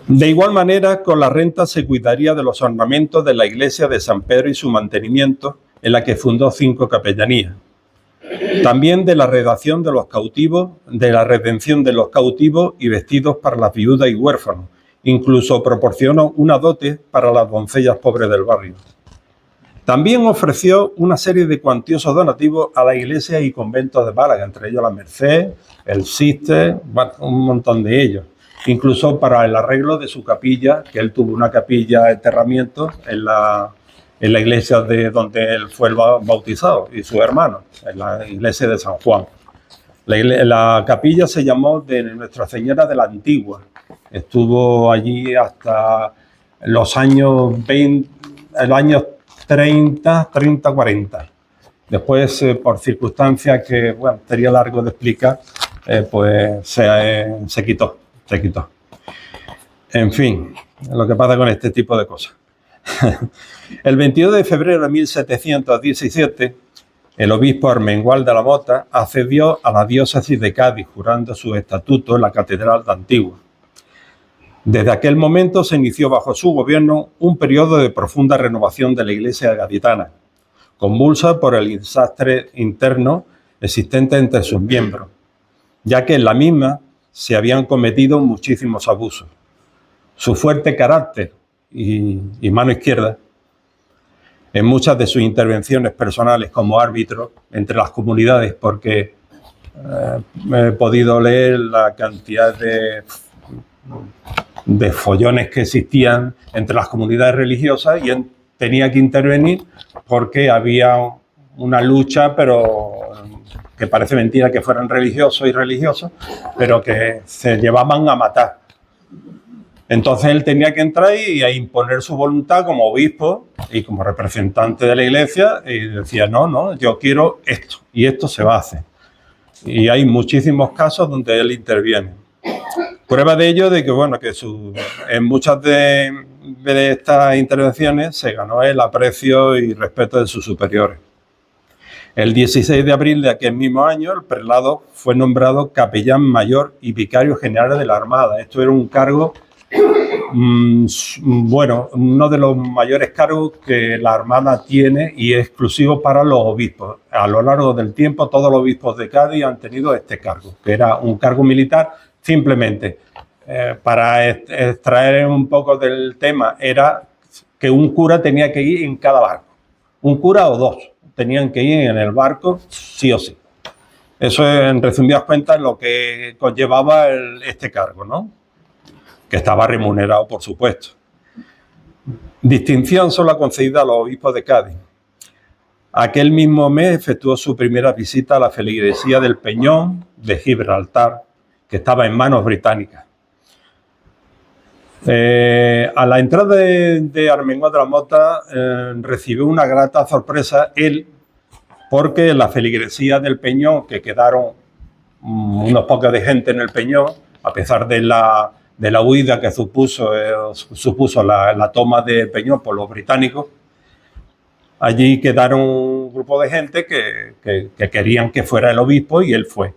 De igual manera, con la renta se cuidaría de los ornamentos de la iglesia de San Pedro y su mantenimiento, en la que fundó 5 capellanías. También de la redención de los cautivos y vestidos para las viudas y huérfanos. Incluso proporcionó una dote para las doncellas pobres del barrio. También ofreció una serie de cuantiosos donativos a la iglesia y conventos de Málaga, entre ellos la Merced, el Cister, un montón de ellos. Incluso para el arreglo de su capilla, que él tuvo una capilla de enterramiento en la iglesia de donde él fue bautizado y su hermano, en la iglesia de San Juan. La capilla se llamó de Nuestra Señora de la Antigua. Estuvo allí hasta los años 40. Después, por circunstancias que, bueno, sería largo de explicar, pues se quitó. En fin, lo que pasa con este tipo de cosas. El 22 de febrero de 1717, el obispo Armengual de la Mota accedió a la diócesis de Cádiz, jurando su estatuto en la Catedral de Antigua. Desde aquel momento se inició bajo su gobierno un periodo de profunda renovación de la iglesia gaditana, convulsa por el desastre interno existente entre sus miembros, ya que en la misma se habían cometido muchísimos abusos. Su fuerte carácter y mano izquierda, en muchas de sus intervenciones personales como árbitro entre las comunidades, porque he podido leer la cantidad de follones que existían entre las comunidades religiosas y tenía que intervenir porque había una lucha, pero que parece mentira que fueran religiosos y religiosos, pero que se llevaban a matar. Entonces él tenía que entrar y a imponer su voluntad como obispo y como representante de la iglesia y decía, no, yo quiero esto y esto se va a hacer. Y hay muchísimos casos donde él interviene. Prueba de ello de que, bueno, que en muchas de estas intervenciones se ganó el aprecio y respeto de sus superiores. El 16 de abril de aquel mismo año, el prelado fue nombrado capellán mayor y vicario general de la Armada. Esto era un cargo Bueno, uno de los mayores cargos que la Armada tiene y es exclusivo para los obispos. A lo largo del tiempo, todos los obispos de Cádiz han tenido este cargo, que era un cargo militar simplemente. Para extraer un poco del tema, era que un cura tenía que ir en cada barco. Un cura o dos tenían que ir en el barco sí o sí. Eso es, en resumidas cuentas, lo que conllevaba este cargo, ¿no? Que estaba remunerado, por supuesto. Distinción solo concedida a los obispos de Cádiz. Aquel mismo mes efectuó su primera visita a la feligresía del Peñón de Gibraltar, que estaba en manos británicas. A la entrada de Armengual de la Mota recibió una grata sorpresa él, porque la feligresía del Peñón, que quedaron unos pocos de gente en el Peñón, a pesar de la huida que supuso la toma de Peñón por los británicos, allí quedaron un grupo de gente que querían que fuera el obispo y él fue.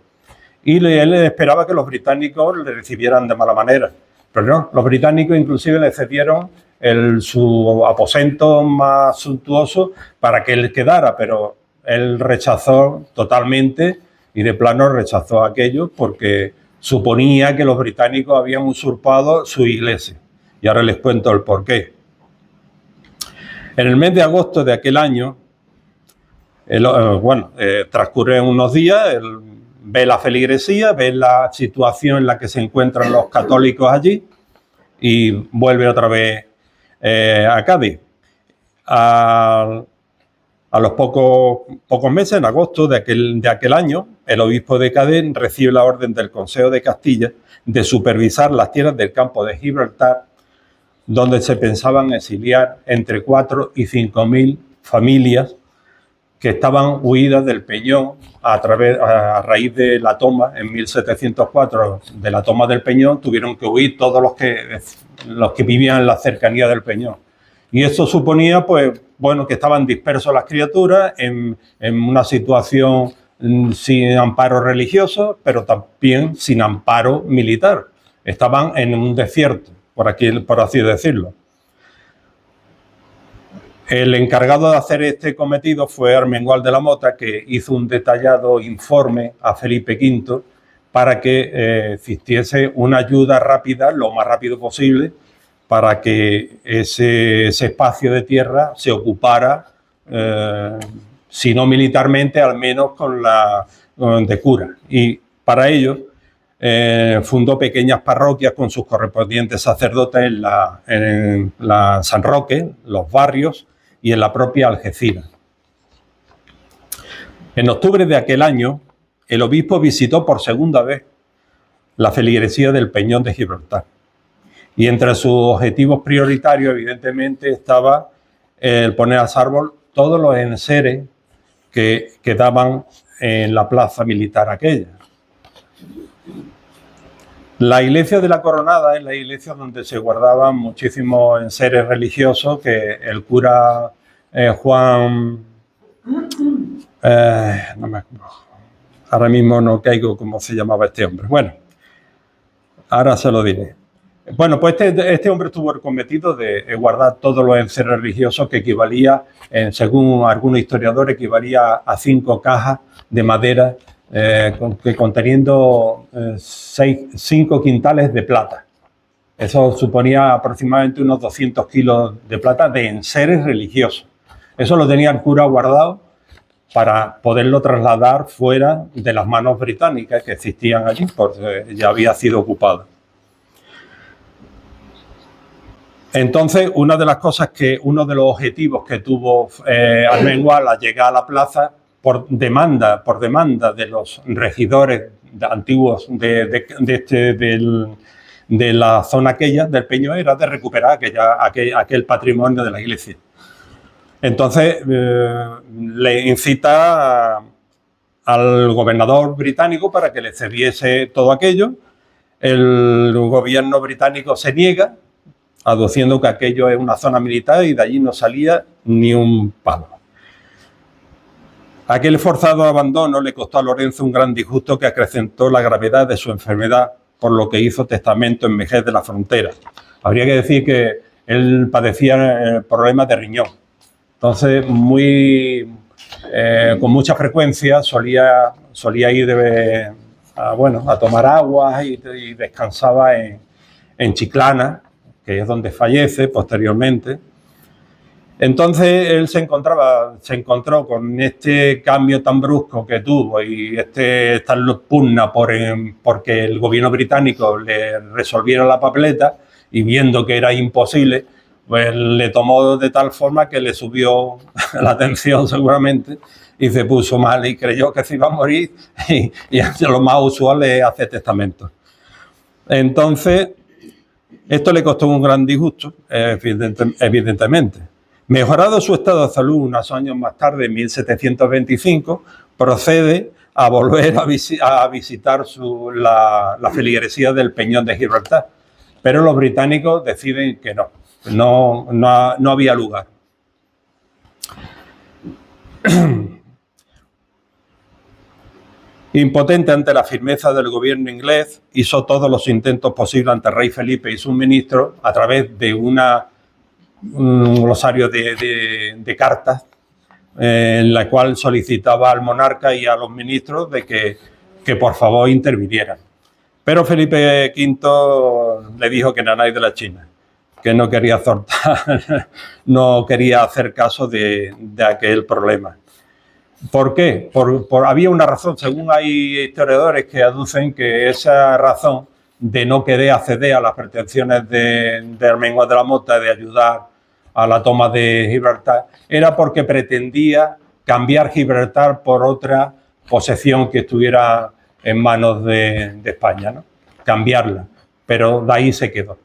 Y él esperaba que los británicos le recibieran de mala manera. Pero no, los británicos inclusive le cedieron su aposento más suntuoso para que él quedara, pero él rechazó totalmente y de plano rechazó aquello porque suponía que los británicos habían usurpado su iglesia. Y ahora les cuento el porqué. En el mes de agosto de aquel año, transcurren unos días, él ve la feligresía, ve la situación en la que se encuentran los católicos allí y vuelve otra vez a Cádiz. A los pocos meses, en agosto de aquel año, el obispo de Cádiz recibe la orden del Consejo de Castilla de supervisar las tierras del campo de Gibraltar, donde se pensaban exiliar entre 4 y 5.000 familias que estaban huidas del Peñón a raíz de la toma en 1704 de la toma del Peñón. Tuvieron que huir todos los que vivían en la cercanía del Peñón. Y eso suponía, pues, bueno, que estaban dispersos las criaturas en una situación sin amparo religioso, pero también sin amparo militar. Estaban en un desierto, por así decirlo. El encargado de hacer este cometido fue Armengual de la Mota, que hizo un detallado informe a Felipe V para que existiese una ayuda rápida, lo más rápido posible, para que ese espacio de tierra se ocupara, si no militarmente, al menos de cura. Y para ello fundó pequeñas parroquias con sus correspondientes sacerdotes en la San Roque, los barrios y en la propia Algeciras. En octubre de aquel año, el obispo visitó por segunda vez la feligresía del Peñón de Gibraltar. Y entre sus objetivos prioritarios, evidentemente, estaba el poner a salvo todos los enseres que quedaban en la plaza militar aquella. La iglesia de la Coronada es la iglesia donde se guardaban muchísimos enseres religiosos que el cura Juan... ahora mismo no caigo cómo se llamaba este hombre. Bueno, ahora se lo diré. Bueno, pues este hombre tuvo el cometido de guardar todos los enseres religiosos, que equivalía, según algunos historiadores, equivalía a 5 cajas de madera conteniendo 5 quintales de plata. Eso suponía aproximadamente unos 200 kilos de plata de enseres religiosos. Eso lo tenía el cura guardado para poderlo trasladar fuera de las manos británicas que existían allí, porque ya había sido ocupado. Entonces, uno de los objetivos que tuvo Armengual al llegar a la plaza, por demanda de los regidores antiguos de la zona aquella, del Peñón, era de recuperar aquel patrimonio de la iglesia. Entonces, le incita al gobernador británico para que le cediese todo aquello. El gobierno británico se niega, aduciendo que aquello es una zona militar y de allí no salía ni un palo. Aquel forzado abandono le costó a Lorenzo un gran disgusto que acrecentó la gravedad de su enfermedad por lo que hizo testamento en vejez de la frontera. Habría que decir que él padecía problemas de riñón. Entonces, con mucha frecuencia solía ir a tomar agua y descansaba en Chiclana, que es donde fallece posteriormente. Entonces él se encontró con este cambio tan brusco que tuvo y esta pugna porque el gobierno británico le resolviera la papeleta, y viendo que era imposible, pues le tomó de tal forma que le subió la tensión seguramente y se puso mal y creyó que se iba a morir, y lo más usual es hacer testamento. Entonces esto le costó un gran disgusto, evidentemente. Mejorado su estado de salud unos años más tarde, en 1725, procede a volver a visitar la feligresía del Peñón de Gibraltar. Pero los británicos deciden que no había lugar. Impotente ante la firmeza del gobierno inglés, hizo todos los intentos posibles ante el rey Felipe y sus ministros a través de un glosario de cartas en la cual solicitaba al monarca y a los ministros de que por favor intervinieran. Pero Felipe V le dijo que nanay de la China, que no quería no quería hacer caso de aquel problema. ¿Por qué? Había una razón, según hay historiadores que aducen que esa razón de no querer acceder a las pretensiones de Armengual de la Mota de ayudar a la toma de Gibraltar era porque pretendía cambiar Gibraltar por otra posesión que estuviera en manos de España, ¿no? Cambiarla, pero de ahí se quedó.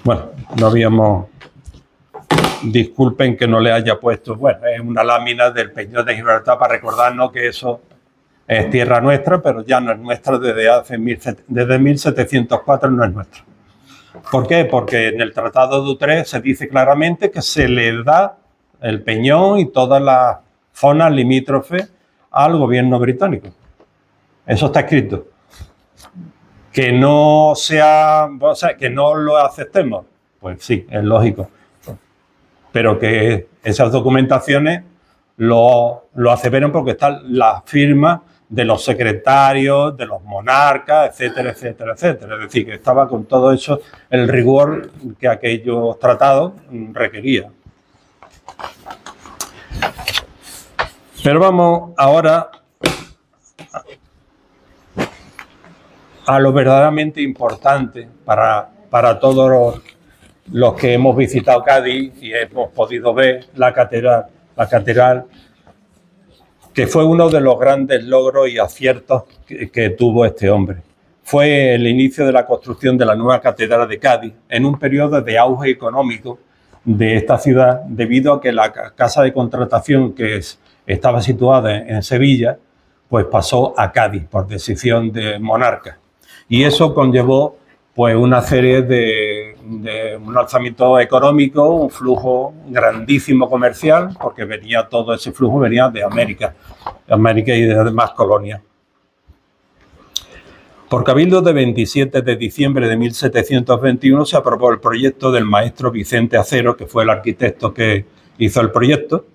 Bueno, no habíamos... Disculpen que no le haya puesto, es una lámina del Peñón de Gibraltar para recordarnos que eso es tierra nuestra, pero ya no es nuestra desde 1704, no es nuestra. ¿Por qué? Porque en el Tratado de Utrecht se dice claramente que se le da el Peñón y todas las zonas limítrofes al gobierno británico. Eso está escrito. Que no que no lo aceptemos, pues sí, es lógico. Pero que esas documentaciones lo aseveran porque están las firmas de los secretarios, de los monarcas, etcétera, etcétera, etcétera. Es decir, que estaba con todo eso el rigor que aquellos tratados requerían. Pero vamos ahora a lo verdaderamente importante para todos los que hemos visitado Cádiz y hemos podido ver la catedral, que fue uno de los grandes logros y aciertos que tuvo este hombre. Fue el inicio de la construcción de la nueva catedral de Cádiz en un periodo de auge económico de esta ciudad, debido a que la casa de contratación que estaba situada en Sevilla, pues pasó a Cádiz por decisión de monarca. Y eso conllevó pues una serie de un alzamiento económico, un flujo grandísimo comercial, porque todo ese flujo venía de América y de demás colonias. Por cabildo de 27 de diciembre de 1721 se aprobó el proyecto del maestro Vicente Acero, que fue el arquitecto que hizo el proyecto.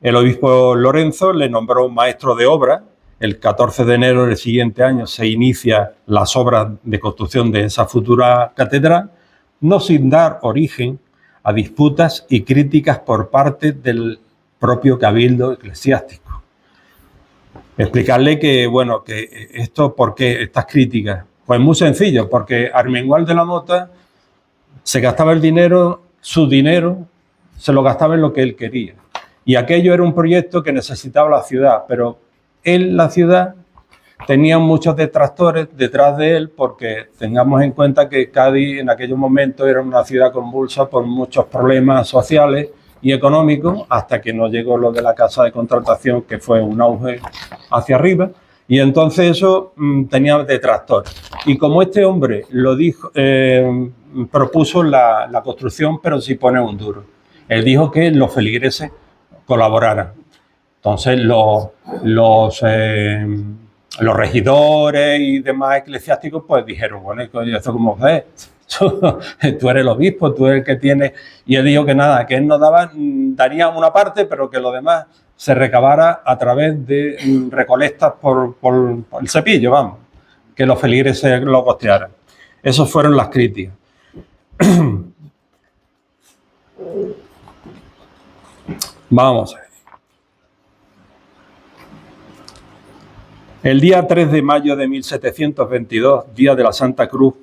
El obispo Lorenzo le nombró maestro de obra. El 14 de enero del siguiente año se inicia las obras de construcción de esa futura catedral, no sin dar origen a disputas y críticas por parte del propio cabildo eclesiástico. Explicarle que esto, ¿por qué estas críticas? Pues muy sencillo, porque Armengual de la Mota se gastaba el dinero, su dinero, se lo gastaba en lo que él quería. Y aquello era un proyecto que necesitaba la ciudad, pero la ciudad tenía muchos detractores detrás de él, porque tengamos en cuenta que Cádiz en aquellos momentos era una ciudad convulsa por muchos problemas sociales y económicos, hasta que no llegó lo de la casa de contratación, que fue un auge hacia arriba, y entonces eso tenía detractores. Y como este hombre lo dijo, propuso la construcción, pero sí pone un duro. Él dijo que los feligreses colaboraran. Entonces los regidores y demás eclesiásticos pues dijeron, bueno, ¿esto cómo ves? Tú eres el obispo, tú eres el que tiene... Y él dijo que nada, que él no daría una parte, pero que lo demás se recabara a través de recolectas por el cepillo, vamos, que los feligreses lo costearan. Esas fueron las críticas. Vamos a ver. El día 3 de mayo de 1722, día de la Santa Cruz,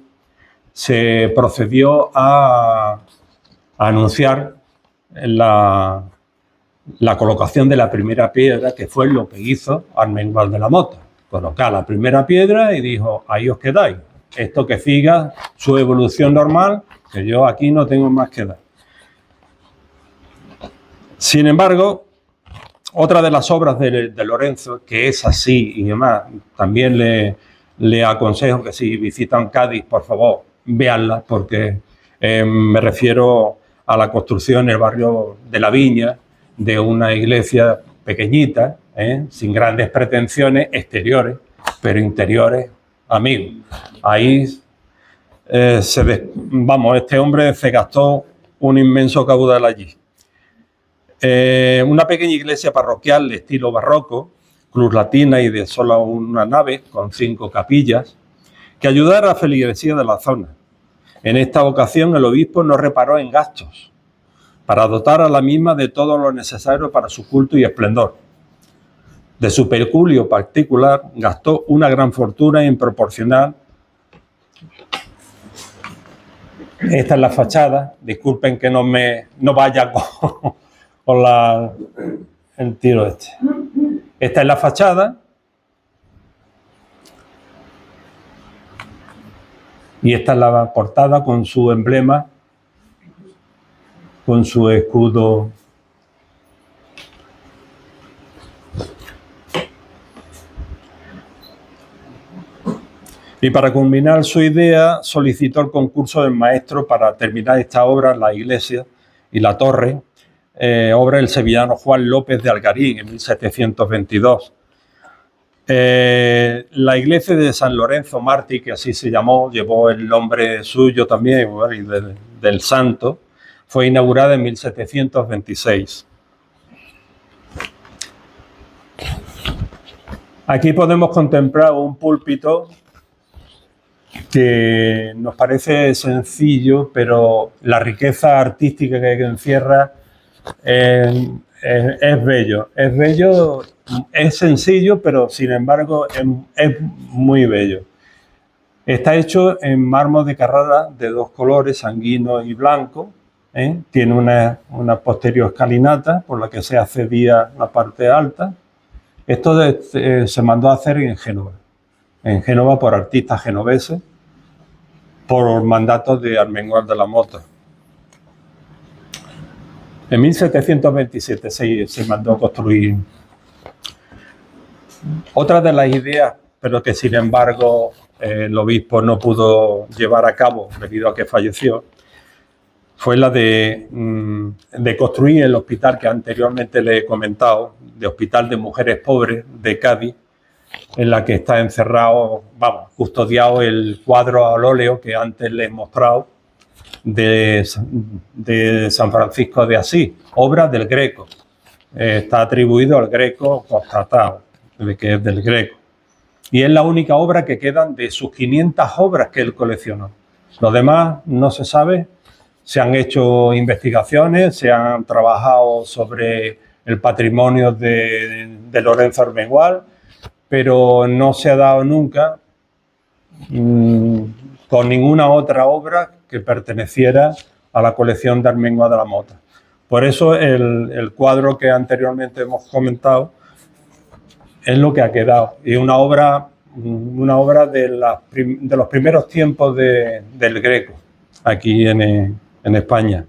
se procedió a anunciar la colocación de la primera piedra, que fue lo que hizo Armengual de la Mota. Colocar la primera piedra y dijo, ahí os quedáis. Esto que siga su evolución normal, que yo aquí no tengo más que dar. Sin embargo, otra de las obras de Lorenzo, que es así y demás, también le aconsejo que si visitan Cádiz, por favor, véanla, porque me refiero a la construcción en el barrio de La Viña de una iglesia pequeñita, sin grandes pretensiones exteriores, pero interiores, amigos. Ahí, este hombre se gastó un inmenso caudal allí. Una pequeña iglesia parroquial de estilo barroco, cruz latina y de solo una nave, con 5 capillas, que ayudara a la feligresía de la zona. En esta ocasión el obispo no reparó en gastos para dotar a la misma de todo lo necesario para su culto y esplendor. De su peculio particular gastó una gran fortuna en proporcionar. Esta es la fachada, disculpen que no vaya con el tiro este. Esta es la fachada. Y esta es la portada con su emblema, con su escudo. Y para culminar su idea, solicitó el concurso del maestro para terminar esta obra, la iglesia y la torre, obra del sevillano Juan López de Algarín en 1722. La iglesia de San Lorenzo Mártir, que así se llamó, llevó el nombre suyo también y del santo, fue inaugurada en 1726. Aquí podemos contemplar un púlpito que nos parece sencillo, pero la riqueza artística que encierra es bello. Es bello, es sencillo, pero sin embargo es muy bello. Está hecho en mármol de Carrara de 2 colores, sanguino y blanco. Tiene una posterior escalinata por la que se accedía la parte alta. Esto se mandó a hacer en Génova por artistas genoveses, por mandato de Armengual de la Mota. En 1727 se mandó a construir. Otra de las ideas, pero que sin embargo el obispo no pudo llevar a cabo debido a que falleció, fue la de construir el hospital que anteriormente le he comentado, de Hospital de Mujeres Pobres de Cádiz, en la que está encerrado, custodiado el cuadro al óleo que antes les he mostrado de San Francisco de Asís, obra del Greco. Está atribuido al Greco constatado, que es del Greco. Y es la única obra que quedan de sus 500 obras que él coleccionó. Lo demás no se sabe. Se han hecho investigaciones, se han trabajado sobre el patrimonio de Lorenzo Armengual, pero no se ha dado nunca con ninguna otra obra que perteneciera a la colección de Armengual de la Mota. Por eso el cuadro que anteriormente hemos comentado es lo que ha quedado. Y una obra de los primeros tiempos del Greco, aquí en España.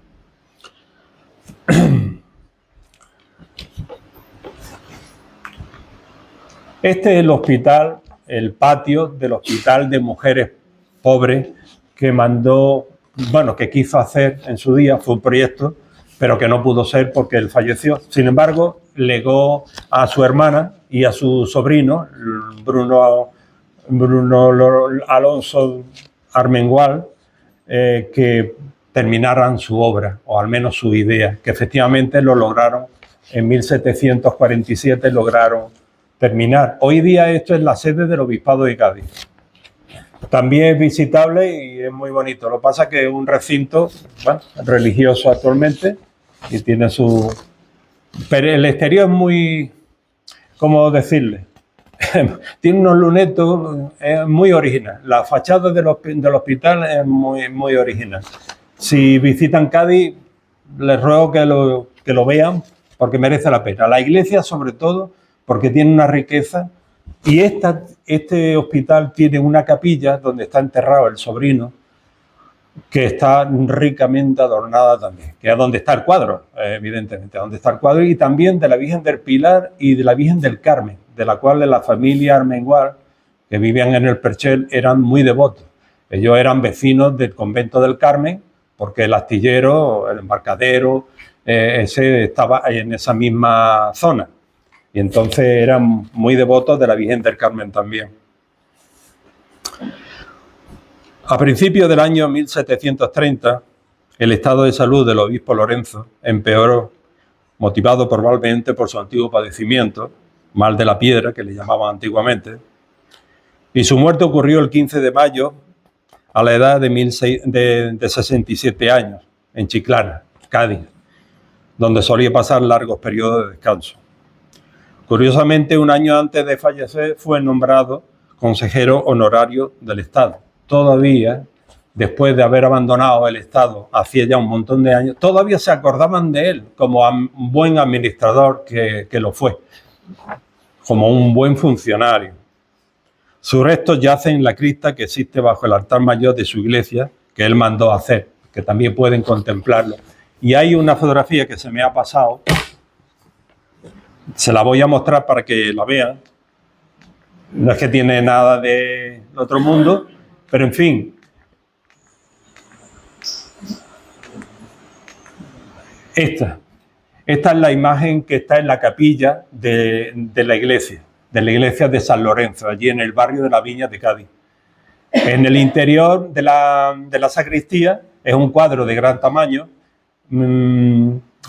Este es el hospital, el patio del Hospital de Mujeres Pobres que quiso hacer en su día. Fue un proyecto pero que no pudo ser porque él falleció. Sin embargo, legó a su hermana y a su sobrino, Bruno Alonso Armengual, que terminaran su obra, o al menos su idea, que efectivamente lo lograron. En 1747 lograron terminar. Hoy día esto es la sede del Obispado de Cádiz. También es visitable y es muy bonito. Lo que pasa es que es un recinto, bueno, religioso actualmente y tiene su... Pero el exterior es muy... ¿Cómo decirle? Tiene unos lunetos, es muy original. La fachada del hospital es muy original. Si visitan Cádiz, les ruego que lo vean porque merece la pena. La iglesia, sobre todo, porque tiene una riqueza. Y este hospital tiene una capilla donde está enterrado el sobrino, que está ricamente adornada también, que es donde está el cuadro, evidentemente, donde está el cuadro, y también de la Virgen del Pilar y de la Virgen del Carmen, de la cual la familia Armengual, que vivían en el Perchel, eran muy devotos. Ellos eran vecinos del convento del Carmen, porque el astillero, el embarcadero, ese estaba en esa misma zona. Y entonces eran muy devotos de la Virgen del Carmen también. A principios del año 1730, el estado de salud del obispo Lorenzo empeoró, motivado probablemente por su antiguo padecimiento, mal de la piedra, que le llamaban antiguamente, y su muerte ocurrió el 15 de mayo a la edad de 67 años, en Chiclana, Cádiz, donde solía pasar largos periodos de descanso. Curiosamente, un año antes de fallecer fue nombrado consejero honorario del Estado. Todavía, después de haber abandonado el Estado hacía ya un montón de años, todavía se acordaban de él como un buen administrador que lo fue, como un buen funcionario. Sus restos yacen en la cripta que existe bajo el altar mayor de su iglesia, que él mandó hacer, que también pueden contemplarlo. Y hay una fotografía que se me ha pasado, se la voy a mostrar para que la vean. No es que tiene nada de otro mundo, pero en fin. Esta es la imagen que está en la capilla de la iglesia de San Lorenzo, allí en el barrio de la Viña de Cádiz. En el interior de la sacristía es un cuadro de gran tamaño.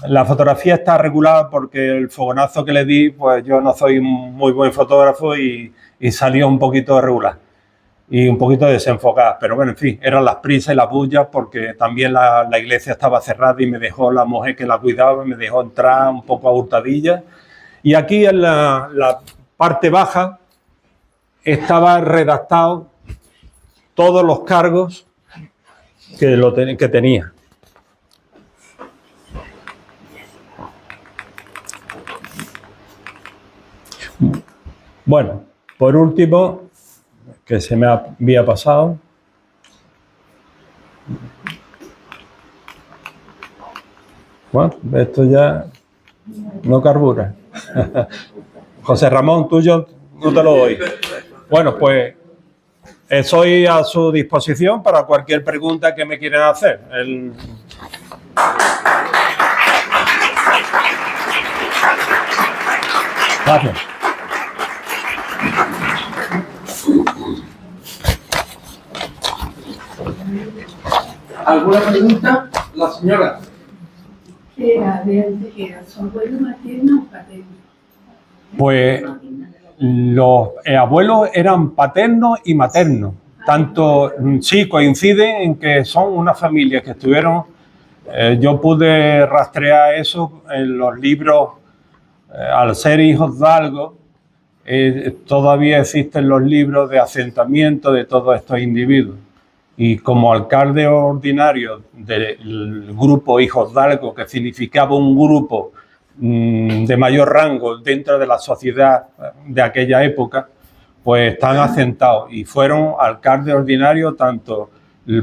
La fotografía está regulada porque el fogonazo que le di, pues yo no soy un muy buen fotógrafo y salió un poquito regular y un poquito desenfocada. Pero bueno, en fin, eran las prisas y las bullas porque también la iglesia estaba cerrada y me dejó la mujer que la cuidaba, me dejó entrar un poco a hurtadillas. Y aquí en la parte baja estaba redactado todos los cargos que tenía. Bueno, por último, que se me había pasado. Bueno, esto ya no carbura. José Ramón, tuyo no te lo doy. Bueno, pues soy a su disposición para cualquier pregunta que me quieran hacer. Gracias. ¿Alguna pregunta? La señora. ¿Qué era su abuelo materno o paterno? Pues los abuelos eran paternos y maternos. Tanto, sí, coinciden en que son una familia que estuvieron... yo pude rastrear eso en los libros, al ser hijos de algo, todavía existen los libros de asentamiento de todos estos individuos. Y como alcalde ordinario del grupo Hijos Dalgo, que significaba un grupo de mayor rango dentro de la sociedad de aquella época, pues están asentados y fueron alcaldes ordinarios tanto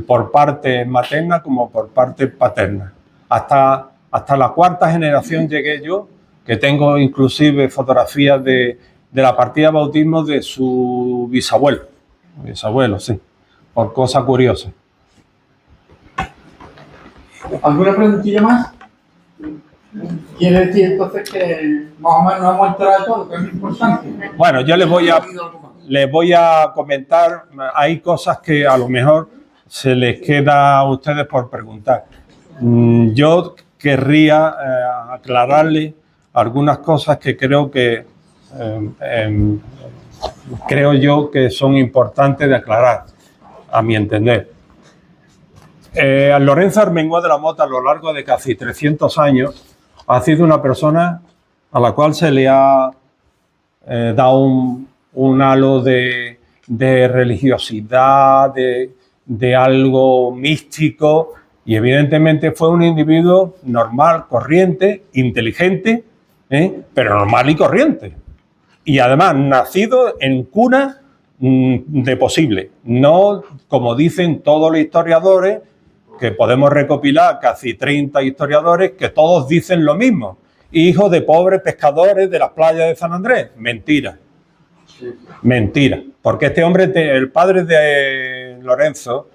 por parte materna como por parte paterna. Hasta la cuarta generación llegué yo, que tengo inclusive fotografías de la partida de bautismo de su bisabuelo. Bisabuelo, sí. Por cosa curiosa. ¿Alguna preguntilla más? Quiere decir entonces que más o menos hemos entrado de todo, que es muy importante. Bueno, yo les voy a comentar, hay cosas que a lo mejor se les queda a ustedes por preguntar. Yo querría aclararles algunas cosas que creo yo que son importantes de aclarar, a mi entender. Lorenzo Armengol de la Mota, a lo largo de casi 300 años, ha sido una persona a la cual se le ha dado un halo de religiosidad, de algo místico, y evidentemente fue un individuo normal, corriente, inteligente, pero normal y corriente. Y además nacido en cuna de posible, no como dicen todos los historiadores, que podemos recopilar casi 30 historiadores que todos dicen lo mismo. Hijo de pobres pescadores de las playas de San Andrés. Mentira. Mentira. Porque este hombre, el padre de Lorenzo,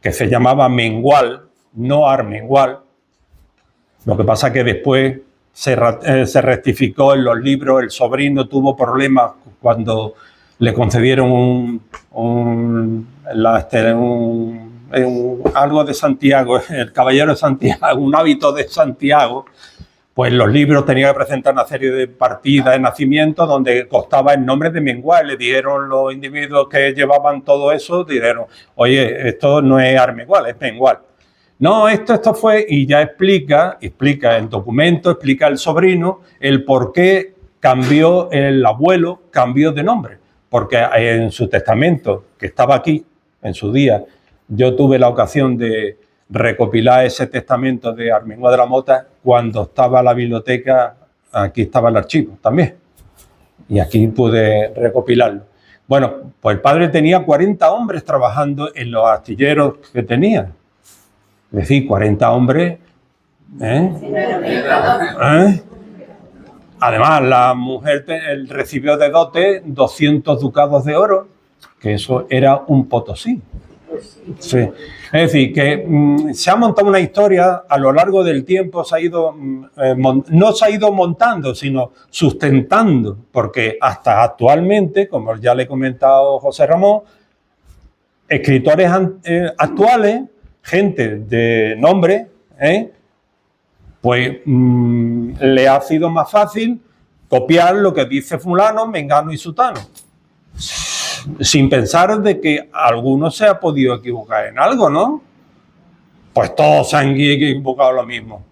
que se llamaba Mengual, no Armengual, lo que pasa que después se rectificó en los libros, el sobrino tuvo problemas cuando le concedieron algo de Santiago, el caballero de Santiago, un hábito de Santiago, pues los libros tenían que presentar una serie de partidas de nacimiento donde constaba el nombre de Mengual. Le dijeron los individuos que llevaban todo eso, dijeron, oye, esto no es Armengual, es Mengual. No, esto fue, y ya explica el documento, explica el sobrino, el por qué cambió, el abuelo cambió de nombre. Porque en su testamento, que estaba aquí en su día, yo tuve la ocasión de recopilar ese testamento de Armengol de la Mota cuando estaba la biblioteca, aquí estaba el archivo también, y aquí pude recopilarlo. Bueno, pues el padre tenía 40 hombres trabajando en los astilleros que tenía. Es decir, 40 hombres. Además, la mujer recibió de dote 200 ducados de oro, que eso era un potosí. Sí. Es decir, que se ha montado una historia a lo largo del tiempo, no se ha ido montando, sino sustentando, porque hasta actualmente, como ya le he comentado José Ramón, escritores actuales, gente de nombre, pues le ha sido más fácil copiar lo que dice fulano, mengano y sutano, sin pensar de que alguno se ha podido equivocar en algo, ¿no? Pues todos se han equivocado lo mismo.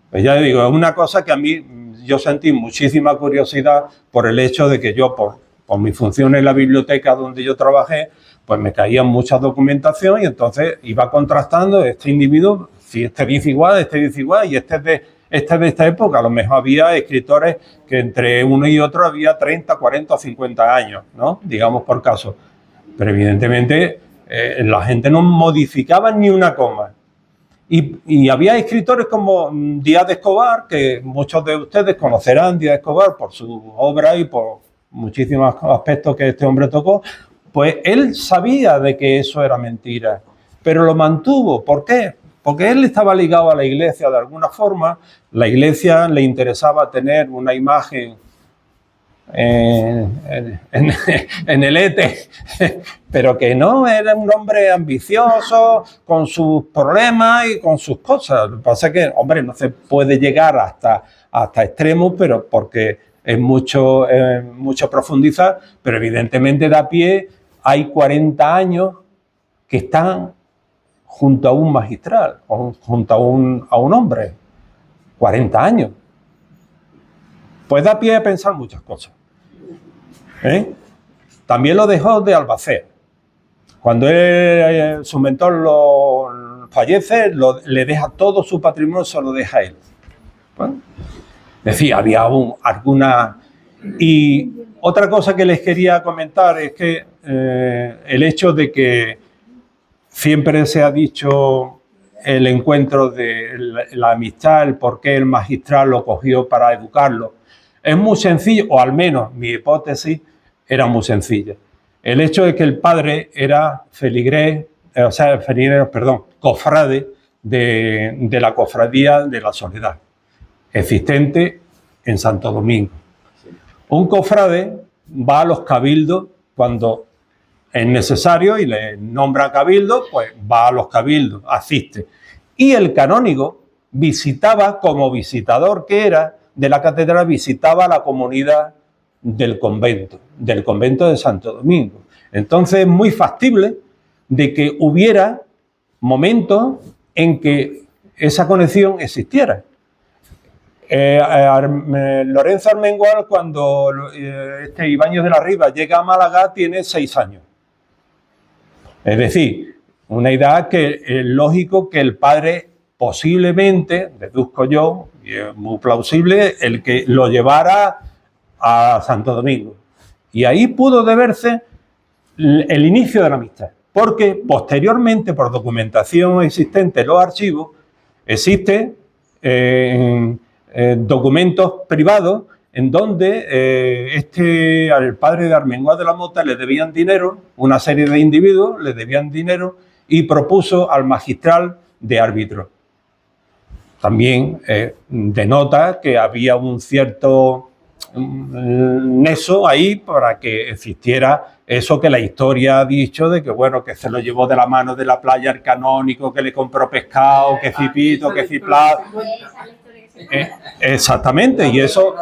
Pues ya digo, es una cosa que a mí, yo sentí muchísima curiosidad por el hecho de que yo, por mi función en la biblioteca donde yo trabajé, pues me caía mucha documentación y entonces iba contrastando este individuo, si este dice igual, y este es de esta época. A lo mejor había escritores que entre uno y otro había 30, 40 o 50 años, ¿no? Digamos por caso. Pero evidentemente la gente no modificaba ni una coma. Y había escritores como Díaz de Escobar, que muchos de ustedes conocerán Díaz de Escobar por su obra y por muchísimos aspectos que este hombre tocó. Pues él sabía de que eso era mentira, pero lo mantuvo. ¿Por qué? Porque él estaba ligado a la iglesia de alguna forma. La iglesia le interesaba tener una imagen en el éter, pero que no, era un hombre ambicioso, con sus problemas y con sus cosas. Lo que pasa es que, hombre, no se puede llegar hasta extremos, pero porque es mucho profundizar, pero evidentemente da pie. Hay 40 años que están junto a un magistral, o junto a un hombre. 40 años. Pues da pie a pensar muchas cosas. También lo dejó de Albacete. Cuando su mentor fallece, le deja todo su patrimonio, se lo deja a él. Bueno, decía, había alguna... Y otra cosa que les quería comentar es que el hecho de que siempre se ha dicho el encuentro de la amistad, el por qué el magistral lo cogió para educarlo, es muy sencillo, o al menos mi hipótesis era muy sencilla. El hecho de que el padre era cofrade de la cofradía de la Soledad. existente en Santo Domingo. Un cofrade va a los cabildos cuando es necesario y le nombra cabildo, pues va a los cabildos, asiste. Y el canónigo visitaba, como visitador que era de la catedral, visitaba la comunidad del convento de Santo Domingo. Entonces es muy factible de que hubiera momentos en que esa conexión existiera. Lorenzo Armengual, cuando Ibáñez de la Riva llega a Málaga, tiene 6 años. Es decir, una edad que es lógico que el padre posiblemente, deduzco yo, y es muy plausible, el que lo llevara a Santo Domingo. Y ahí pudo deberse el inicio de la amistad, porque posteriormente, por documentación existente en los archivos, existe documentos privados en donde al padre de Armengual de la Mota le debían dinero, una serie de individuos le debían dinero y propuso al magistral de árbitro. También denota que había un cierto nexo ahí para que existiera eso que la historia ha dicho de que, bueno, que se lo llevó de la mano de la playa el canónico, que le compró pescado, que cipito, que ciplado. Exactamente, y eso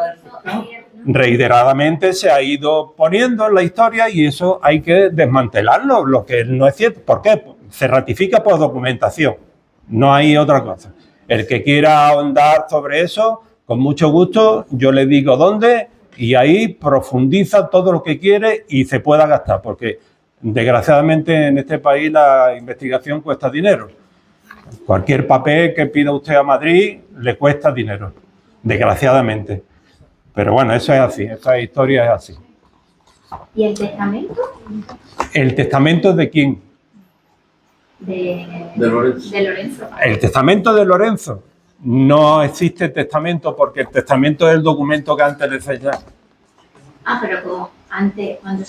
reiteradamente se ha ido poniendo en la historia y eso hay que desmantelarlo, lo que no es cierto. ¿Por qué? Se ratifica por documentación, no hay otra cosa. El que quiera ahondar sobre eso, con mucho gusto, yo le digo dónde y ahí profundiza todo lo que quiere y se pueda gastar, porque desgraciadamente en este país la investigación cuesta dinero. Cualquier papel que pida usted a Madrid le cuesta dinero, desgraciadamente. Pero bueno, eso es así, esta historia es así. ¿Y el testamento? ¿El testamento de quién? De Lorenzo. De Lorenzo. El testamento de Lorenzo. No existe testamento porque el testamento es el documento que antes de sellar. Ah, pero como antes, cuando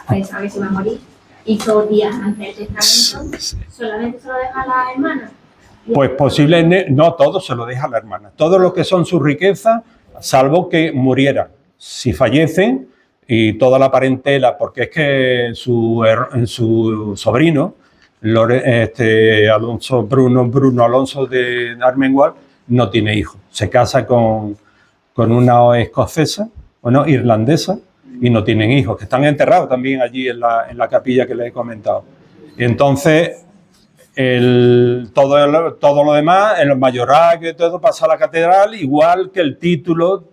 pensaba que se iba a morir, hizo días antes del testamento, ¿solamente se lo deja a la hermana? Pues posiblemente, no, todo se lo deja a la hermana. Todo lo que son sus riquezas, salvo que muriera. Si fallecen y toda la parentela, porque es que su sobrino, Bruno Alonso de Armengual, no tiene hijos. Se casa con una escocesa, bueno, irlandesa, y no tienen hijos, que están enterrados también allí en la capilla que les he comentado. Y entonces, todo lo demás, en los mayorazgos y todo, pasa a la catedral, igual que el título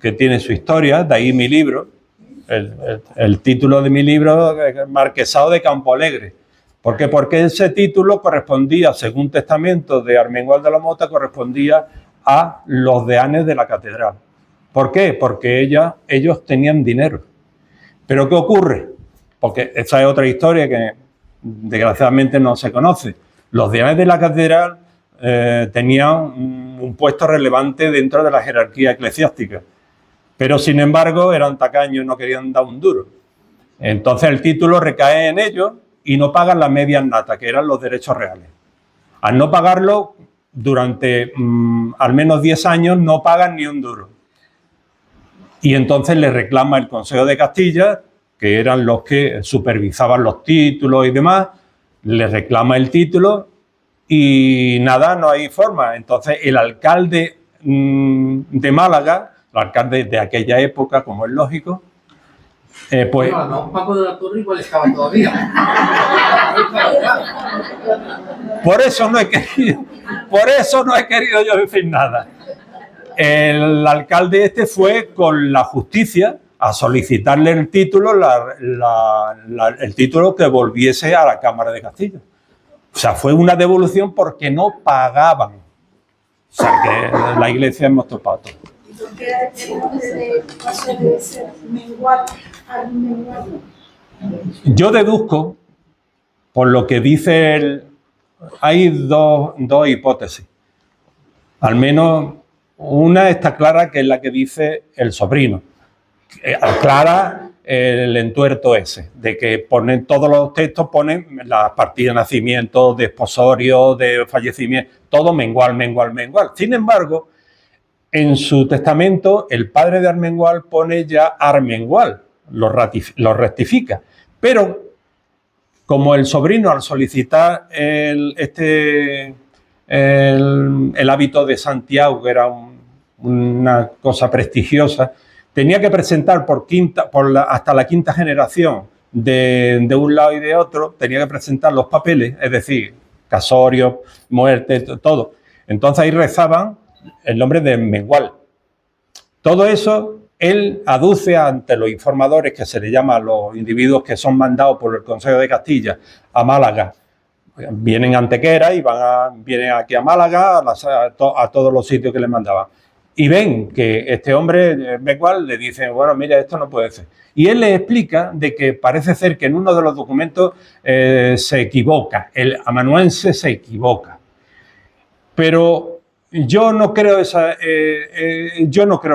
que tiene su historia, de ahí mi libro, el título de mi libro, Marquesado de Campo Alegre. ¿Por qué? Porque ese título correspondía, según testamento de Armengual de la Mota, correspondía a los deanes de la catedral. ¿Por qué? Porque ellos tenían dinero. ¿Pero qué ocurre? Porque esa es otra historia que desgraciadamente no se conoce. Los deanes de la catedral tenían un puesto relevante dentro de la jerarquía eclesiástica, pero sin embargo eran tacaños y no querían dar un duro. Entonces el título recae en ellos y no pagan la media nata, que eran los derechos reales. Al no pagarlo, durante al menos 10 años no pagan ni un duro. Y entonces le reclama el Consejo de Castilla, que eran los que supervisaban los títulos y demás, le reclama el título y nada, no hay forma. Entonces el alcalde de Málaga, el alcalde de aquella época, como es lógico, pues... No, Paco de la Torre igual estaba todavía. Por eso no he querido yo decir nada. El alcalde fue con la justicia a solicitarle el título, el título que volviese a la Cámara de Castilla. O sea, fue una devolución porque no pagaban. O sea, que la iglesia hemos topado todo. ¿Por qué pasó de ser mengual a mengual? Yo deduzco, por lo que dice hay dos hipótesis. Al menos una está clara, que es la que dice el sobrino. Clara el entuerto ese, de que ponen todos los textos, ponen las partidas de nacimiento, de desposorio, de fallecimiento, todo mengual, mengual, mengual. Sin embargo, en su testamento, el padre de Armengual pone ya Armengual, lo rectifica. Pero, como el sobrino, al solicitar el hábito de Santiago, que era una cosa prestigiosa, tenía que presentar hasta la quinta generación de un lado y de otro, tenía que presentar los papeles, es decir, casorio, muerte, todo. Entonces ahí rezaban el nombre de Mengual. Todo eso él aduce ante los informadores, que se le llama a los individuos que son mandados por el Consejo de Castilla a Málaga. Vienen a Antequera y vienen aquí a Málaga, a todos los sitios que les mandaban. Y ven que este hombre, Mengual, le dice, bueno, mira, esto no puede ser. Y él les explica de que parece ser que en uno de los documentos se equivoca, el amanuense se equivoca. Pero yo no creo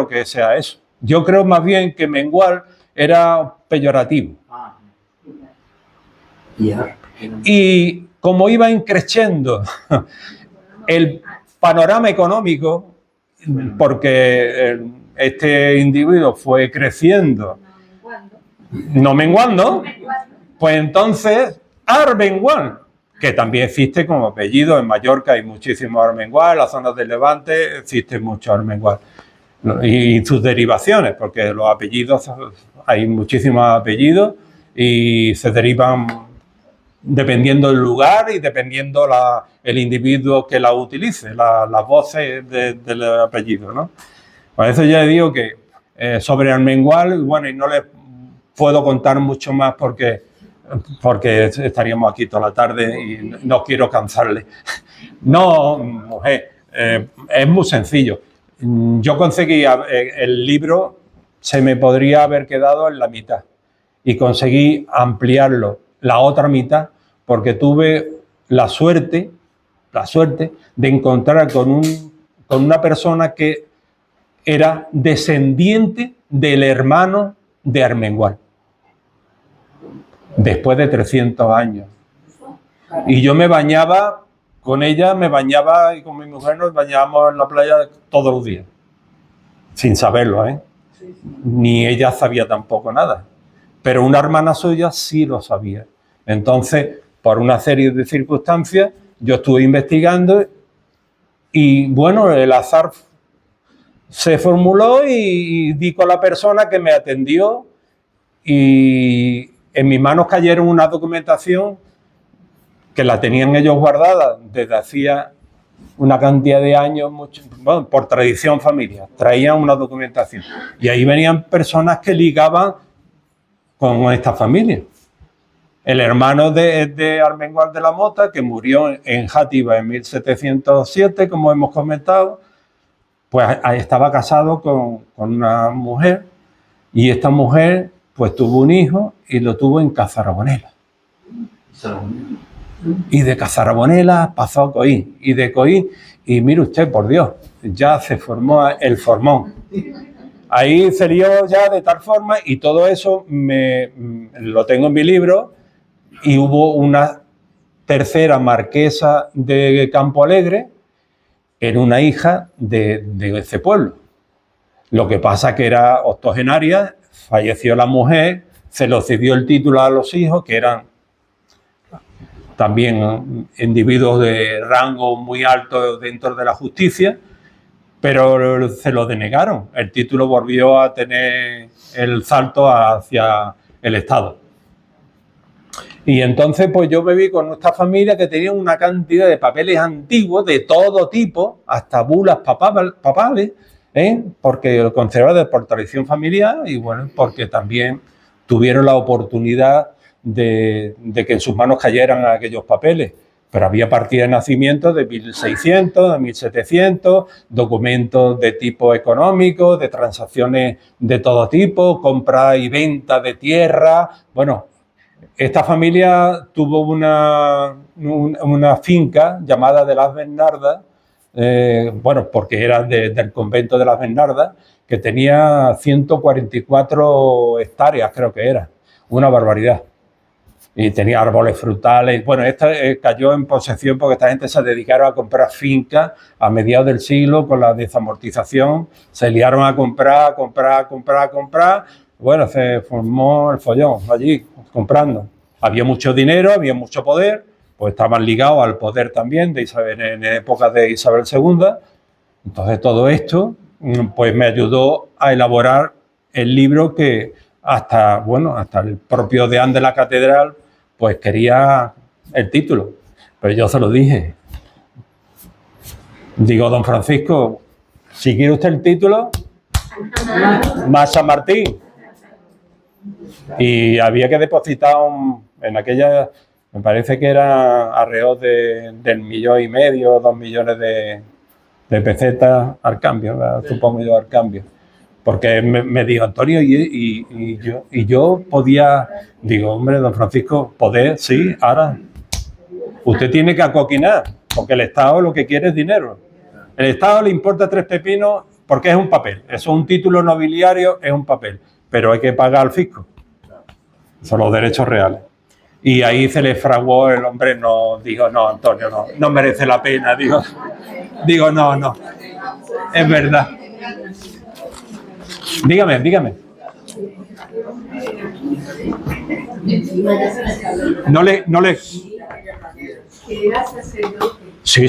que sea eso. Yo creo más bien que Mengual era peyorativo. Y como iba increciendo el panorama económico, porque este individuo fue creciendo, no menguando, pues entonces Armengual, que también existe como apellido en Mallorca, hay muchísimos Armengual, en las zonas del Levante existe mucho Armengual, y sus derivaciones, porque los apellidos, hay muchísimos apellidos y se derivan dependiendo del lugar y dependiendo el individuo que la utilice, las voces del apellido, ¿no? Por eso ya digo que sobre Armengual, bueno, y no les puedo contar mucho más porque estaríamos aquí toda la tarde y no quiero cansarle. No, mujer, es muy sencillo. Yo conseguí, el libro se me podría haber quedado en la mitad y conseguí ampliarlo la otra mitad, porque tuve la suerte de encontrar con una persona que era descendiente del hermano de Armengual, después de 300 años. Y yo me bañaba con ella, y con mi mujer nos bañábamos en la playa todos los días, sin saberlo, ¿eh? Ni ella sabía tampoco nada. Pero una hermana suya sí lo sabía. Entonces, por una serie de circunstancias, yo estuve investigando y, bueno, el azar se formuló y di con la persona que me atendió y en mis manos cayeron una documentación que la tenían ellos guardada desde hacía una cantidad de años, bueno, por tradición familiar. Traían una documentación y ahí venían personas que ligaban con esta familia. El hermano de Armengual de la Mota, que murió en Játiva en 1707, como hemos comentado, pues estaba casado con una mujer y esta mujer pues tuvo un hijo y lo tuvo en Cazarabonela. Y de Cazarabonela pasó a Coín y de Coín, y mire usted, por Dios, ya se formó el Formón. Ahí se lió ya de tal forma y todo eso lo tengo en mi libro. Y hubo una tercera marquesa de Campo Alegre, era una hija de ese pueblo. Lo que pasa que era octogenaria, falleció la mujer, se lo cedió el título a los hijos, que eran también individuos de rango muy alto dentro de la justicia, pero se lo denegaron. El título volvió a tener el salto hacia el Estado. Y entonces pues yo me vi con nuestra familia que tenía una cantidad de papeles antiguos de todo tipo, hasta bulas papales, porque lo conservaban por tradición familiar y bueno, porque también tuvieron la oportunidad de que en sus manos cayeran aquellos papeles. Pero había partidas de nacimiento de 1600, de 1700, documentos de tipo económico, de transacciones de todo tipo, compra y venta de tierra. Bueno, esta familia tuvo una finca llamada de las Bernardas, bueno, porque era del convento de las Bernardas, que tenía 144 hectáreas, creo que era, una barbaridad. Y tenía árboles frutales. Bueno, esta cayó en posesión porque esta gente se dedicaron a comprar fincas a mediados del siglo con la desamortización. Se liaron a comprar. Bueno, se formó el follón allí, comprando. Había mucho dinero, había mucho poder, pues estaban ligados al poder también de Isabel, en épocas de Isabel II. Entonces todo esto pues me ayudó a elaborar el libro que hasta el propio deán de la catedral pues quería el título, pero yo se lo dije. Digo, don Francisco, si quiere usted el título, más San Martín. Y había que depositar en aquella, me parece que era alrededor del 1,5 millones, 2 millones de pesetas al cambio, ¿verdad? Supongo yo al cambio. Porque me dijo, Antonio, y yo podía, digo, hombre, don Francisco, poder, sí, ahora. Usted tiene que acoquinar, porque el Estado lo que quiere es dinero. El Estado le importa 3 pepinos porque es un papel. Eso es un título nobiliario, es un papel. Pero hay que pagar al fisco. Son los derechos reales. Y ahí se le fraguó el hombre, digo, no, Antonio, no merece la pena. Digo, no, es verdad. Dígame. No le... Sí,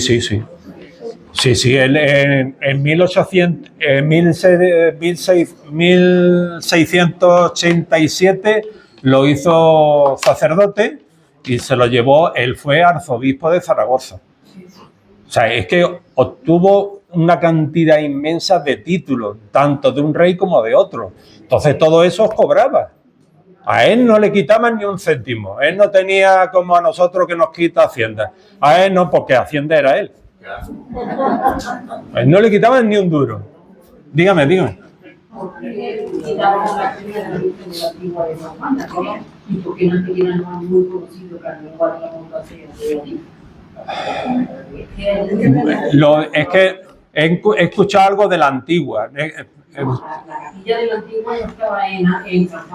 él en 1687 lo hizo sacerdote y se lo llevó, él fue arzobispo de Zaragoza. O sea, es que obtuvo una cantidad inmensa de títulos, tanto de un rey como de otro. Entonces todo eso os cobraba. A él no le quitaban ni un céntimo. Él no tenía como a nosotros que nos quita Hacienda. A él no, porque Hacienda era él. A él no le quitaban ni un duro. Dígame. ¿Por qué quitaban la primera antigua de San Juan? ¿Y por qué no tenían más muy conocido que al igual la montaña de allí? Es que he escuchado algo de la antigua. La capilla de la antigua no estaba en San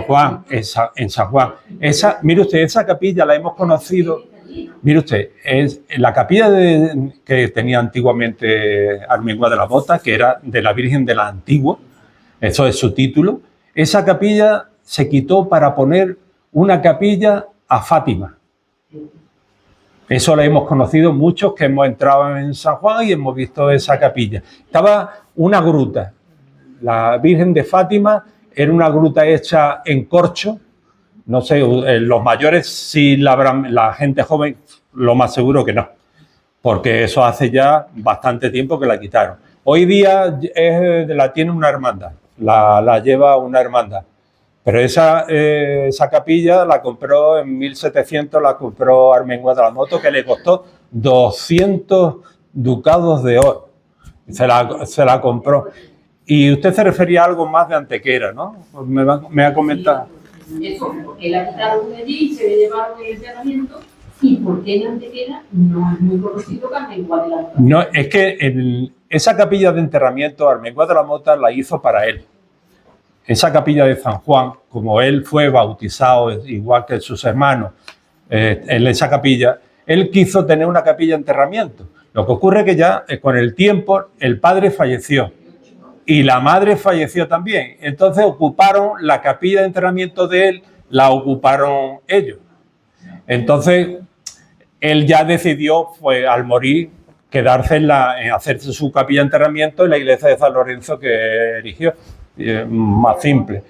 Juan y estaba en San Juan. Mire usted, esa capilla la hemos conocido. Mire usted, es la capilla que tenía antiguamente Armengua de la Mota, que era de la Virgen de la Antigua, eso es su título. Esa capilla se quitó para poner una capilla a Fátima. Eso la hemos conocido muchos que hemos entrado en San Juan y hemos visto esa capilla. Estaba una gruta. La Virgen de Fátima era una gruta hecha en corcho. No sé, los mayores sí la habrán, la gente joven lo más seguro que no. Porque eso hace ya bastante tiempo que la quitaron. Hoy día la tiene una hermandad, la lleva una hermandad. Pero esa capilla la compró en 1700, la compró Armengua de la Mota, que le costó 200 ducados de oro. Se la compró. Y usted se refería a algo más de Antequera, ¿no? Me ha comentado. Eso, porque la quitaron de allí, se le llevaron el enterramiento, y por qué en Antequera no es muy conocido que Armengua de la Mota. No, es que esa capilla de enterramiento Armengua de la Mota la hizo para él. Esa capilla de San Juan, como él fue bautizado igual que sus hermanos en esa capilla, él quiso tener una capilla de enterramiento. Lo que ocurre es que ya con el tiempo el padre falleció y la madre falleció también. Entonces ocuparon la capilla de enterramiento de él, la ocuparon ellos. Entonces él ya decidió, pues, al morir, quedarse en hacerse su capilla de enterramiento en la iglesia de San Lorenzo que erigió. Más simple.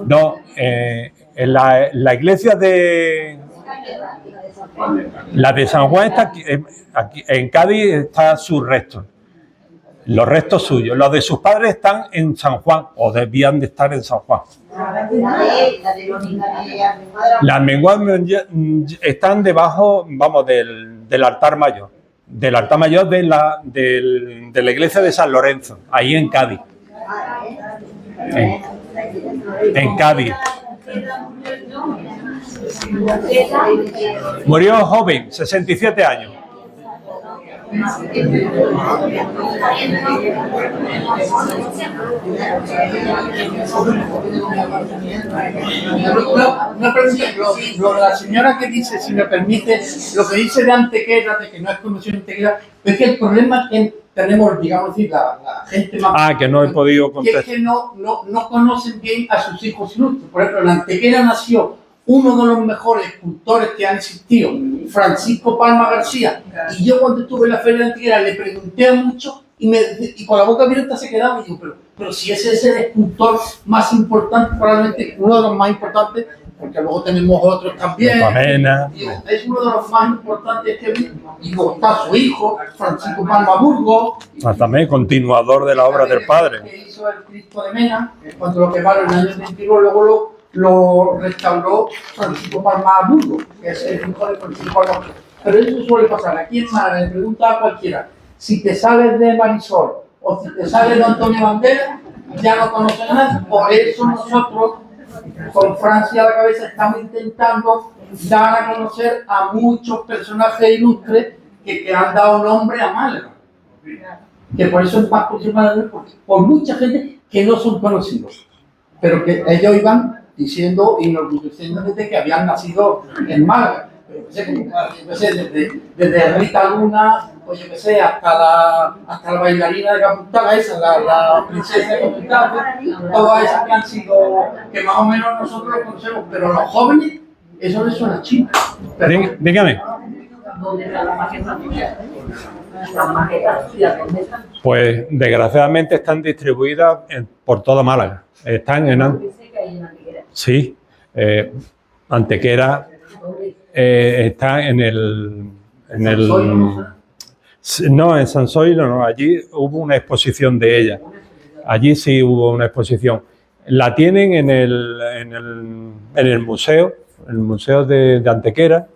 No, en la iglesia la de San Juan está aquí, en Cádiz está sus restos, los restos suyos. Los de sus padres están en San Juan, o debían de estar en San Juan. Las Armenguas están debajo, vamos, del altar mayor. Del altar mayor de la iglesia de San Lorenzo, ahí en Cádiz. En Cádiz. Murió joven, 67 años. Una pregunta, lo de la señora que dice, si me permite, lo que dice de Antequera, de que no es conocido Antequera, es que el problema que tenemos, digamos, la gente más... que no he podido que es contestar. que no conocen bien a sus hijos ilustres. Por ejemplo, en Antequera nació uno de los mejores escultores que han existido, Francisco Palma García, y yo cuando estuve en la Feria de Antequera le pregunté a muchos y con la boca abierta se quedaba y digo, pero si ese es el escultor más importante, probablemente uno de los más importantes, porque luego tenemos otros también. Pamena. Digo, es uno de los más importantes que vi. Y luego está su hijo, Francisco Palma Burgos. También continuador de la obra del padre. Que hizo el Cristo de Mena, cuando lo quemaron en el año 21, luego lo restauró Francisco Palma Burgos, que es el hijo de Francisco Palma Burgos. Pero eso suele pasar. Aquí en Málaga le pregunta a cualquiera, si te sales de Marisol o si te sales de Antonio Banderas, ya no conocen a nadie. Por eso nosotros, con Francia a la cabeza, estamos intentando dar a conocer a muchos personajes ilustres que han dado nombre a Málaga. Que por eso es más conocido por mucha gente que no son conocidos, pero que ellos iban diciendo y enorgulleciéndose de que habían nacido en Málaga. Pero yo sé, desde Rita Luna, pues yo qué sé, hasta la bailarina de Caputala, esa, la princesa de Caputala, todas esas que han sido, que más o menos nosotros lo conocemos, pero los jóvenes, eso les suena chino. Dígame. ¿Dónde está la maqueta tuya? Las maquetas tuyas, ¿dónde están? Pues desgraciadamente están distribuidas por toda Málaga. Están en... Dice que hay una Antequera. Sí, Antequera está en el... No, en San Zoilo no, allí hubo una exposición de ella. Allí sí hubo una exposición. La tienen en el museo, el museo de Antequera,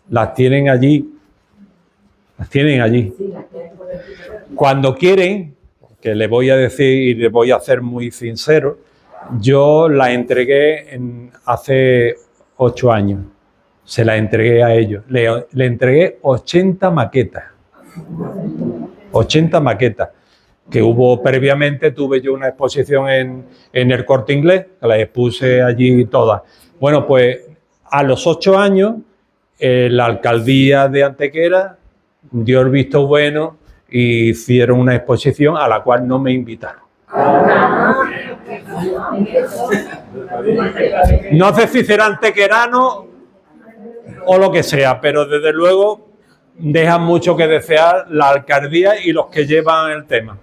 las tienen allí. Las tienen allí. Cuando quieren, que le voy a decir y le voy a hacer muy sincero, yo la entregué hace 8 años. Se la entregué a ellos. Le entregué 80 maquetas. 80 maquetas. Que hubo previamente, tuve yo una exposición en el Corte Inglés, que la expuse allí todas. Bueno, pues a los 8 años, la alcaldía de Antequera dio el visto bueno y hicieron una exposición a la cual no me invitaron. No sé si será antequerano o lo que sea, pero desde luego dejan mucho que desear la alcaldía y los que llevan el tema.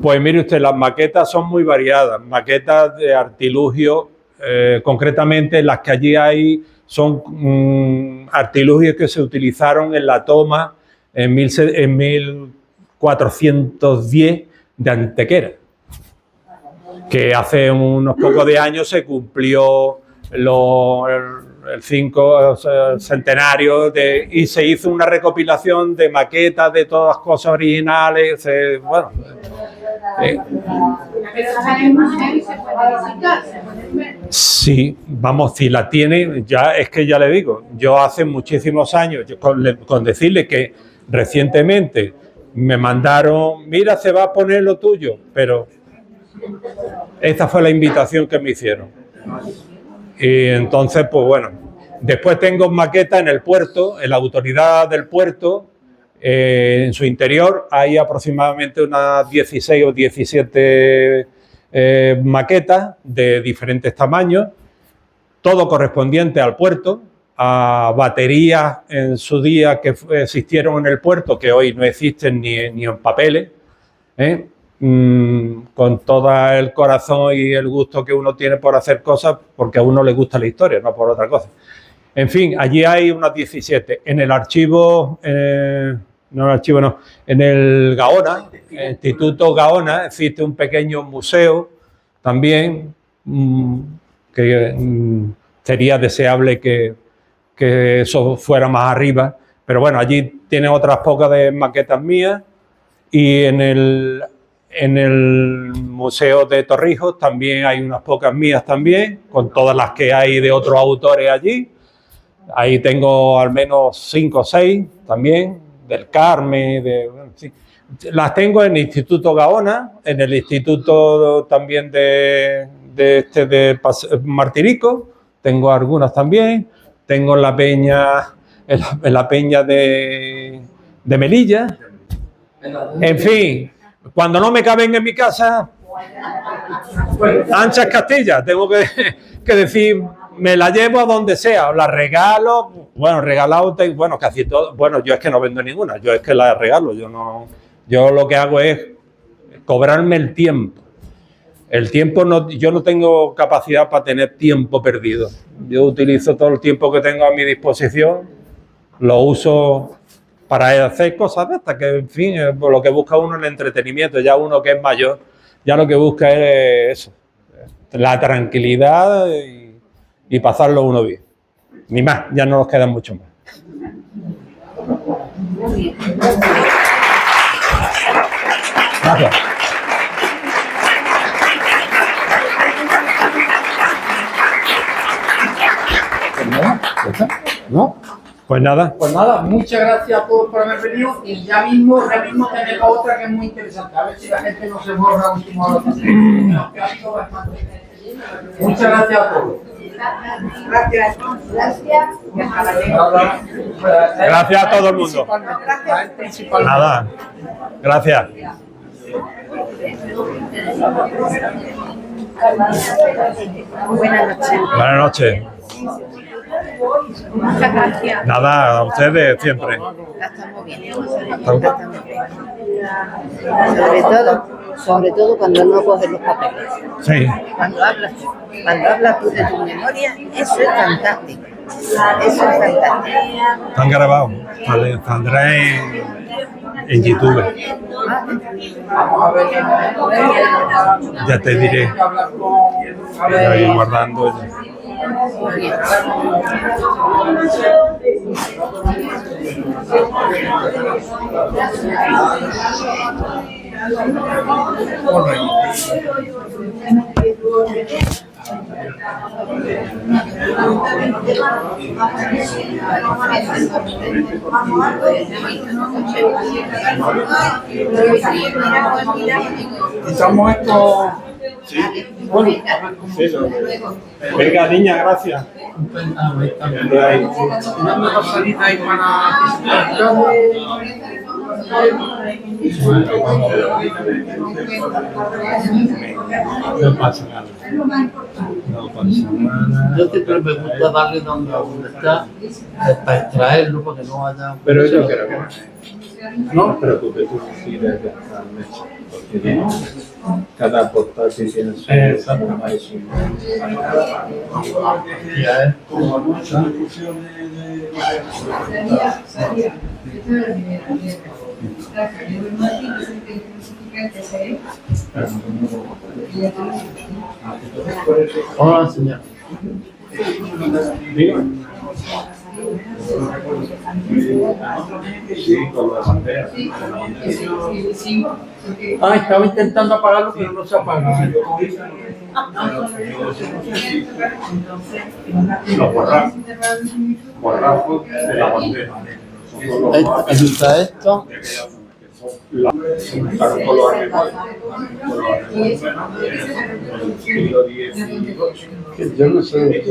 Pues mire usted, las maquetas son muy variadas, maquetas de artilugio, concretamente las que allí hay son artilugios que se utilizaron en la toma en 1410 de Antequera, que hace unos pocos de años se cumplió el 5 centenario y se hizo una recopilación de maquetas de todas las cosas originales. Bueno, sí, vamos, si la tiene, ya es que ya le digo, yo hace muchísimos años, con decirle que recientemente me mandaron, mira, se va a poner lo tuyo, pero esta fue la invitación que me hicieron. Y entonces, pues bueno, después tengo maquetas en el puerto, en la autoridad del puerto, en su interior hay aproximadamente unas 16 o 17 maquetas de diferentes tamaños, todo correspondiente al puerto, a baterías en su día que existieron en el puerto, que hoy no existen ni en papeles, con todo el corazón y el gusto que uno tiene por hacer cosas, porque a uno le gusta la historia, no por otra cosa. En fin, allí hay unas 17. En el archivo, en el Gaona, el Instituto Gaona, existe un pequeño museo también, que sería deseable que eso fuera más arriba, pero bueno, allí tienen otras pocas de maquetas mías, y en el Museo de Torrijos también hay unas pocas mías también, con todas las que hay de otros autores allí. Ahí tengo al menos 5 o 6 también, del Carmen, en fin. Las tengo en el Instituto Gaona, en el Instituto también de Martirico, tengo algunas también, tengo en la peña, en la peña de Melilla. En fin, cuando no me caben en mi casa, anchas Castilla, tengo que decir, me la llevo a donde sea, la regalo, bueno, regalado, bueno, casi todo, bueno, yo es que no vendo ninguna, yo es que la regalo, yo lo que hago es cobrarme el tiempo. El tiempo, yo no tengo capacidad para tener tiempo perdido. Yo utilizo todo el tiempo que tengo a mi disposición, lo uso para hacer cosas de estas, que en fin, lo que busca uno es el entretenimiento. Ya uno que es mayor, ya lo que busca es eso, la tranquilidad y pasarlo uno bien. Ni más, ya no nos queda mucho más. Gracias. ¿No? Pues nada. Pues nada, muchas gracias a todos por haber venido y ya mismo tenemos otra que es muy interesante. A ver si la gente no se borra a última hora. Muchas gracias a todos. Gracias. Gracias a todo el mundo. Nada. Gracias. Buenas noches. Buenas noches. Muchas gracias. Nada, a ustedes siempre. La estamos viendo. Sobre todo cuando no coges los papeles. Sí. Cuando hablas tú de tu memoria, eso es fantástico. Eso es fantástico. Están grabados. Saldrá en YouTube. Vamos a ver. Ya te diré. Voy a ir guardando. Quitamos esto. Sí. Bueno, sí, venga, niña, gracias. Una pasadita ahí para. No pasa nada. No pasa nada. Yo siempre me gusta darle donde está para extraerlo para que no haya. Pero yo creo que no te preocupes, tú decides gastar mecha, porque cada portátil tiene su exactamente. Ya es. Hola, señor. Dígame. Sí, con la bandera. Ah, estaba intentando apagarlo, pero no se apaga. Los borrajos de la bandera. Está esto. Juntaron con los animales. Siglo 18. Yo no sé.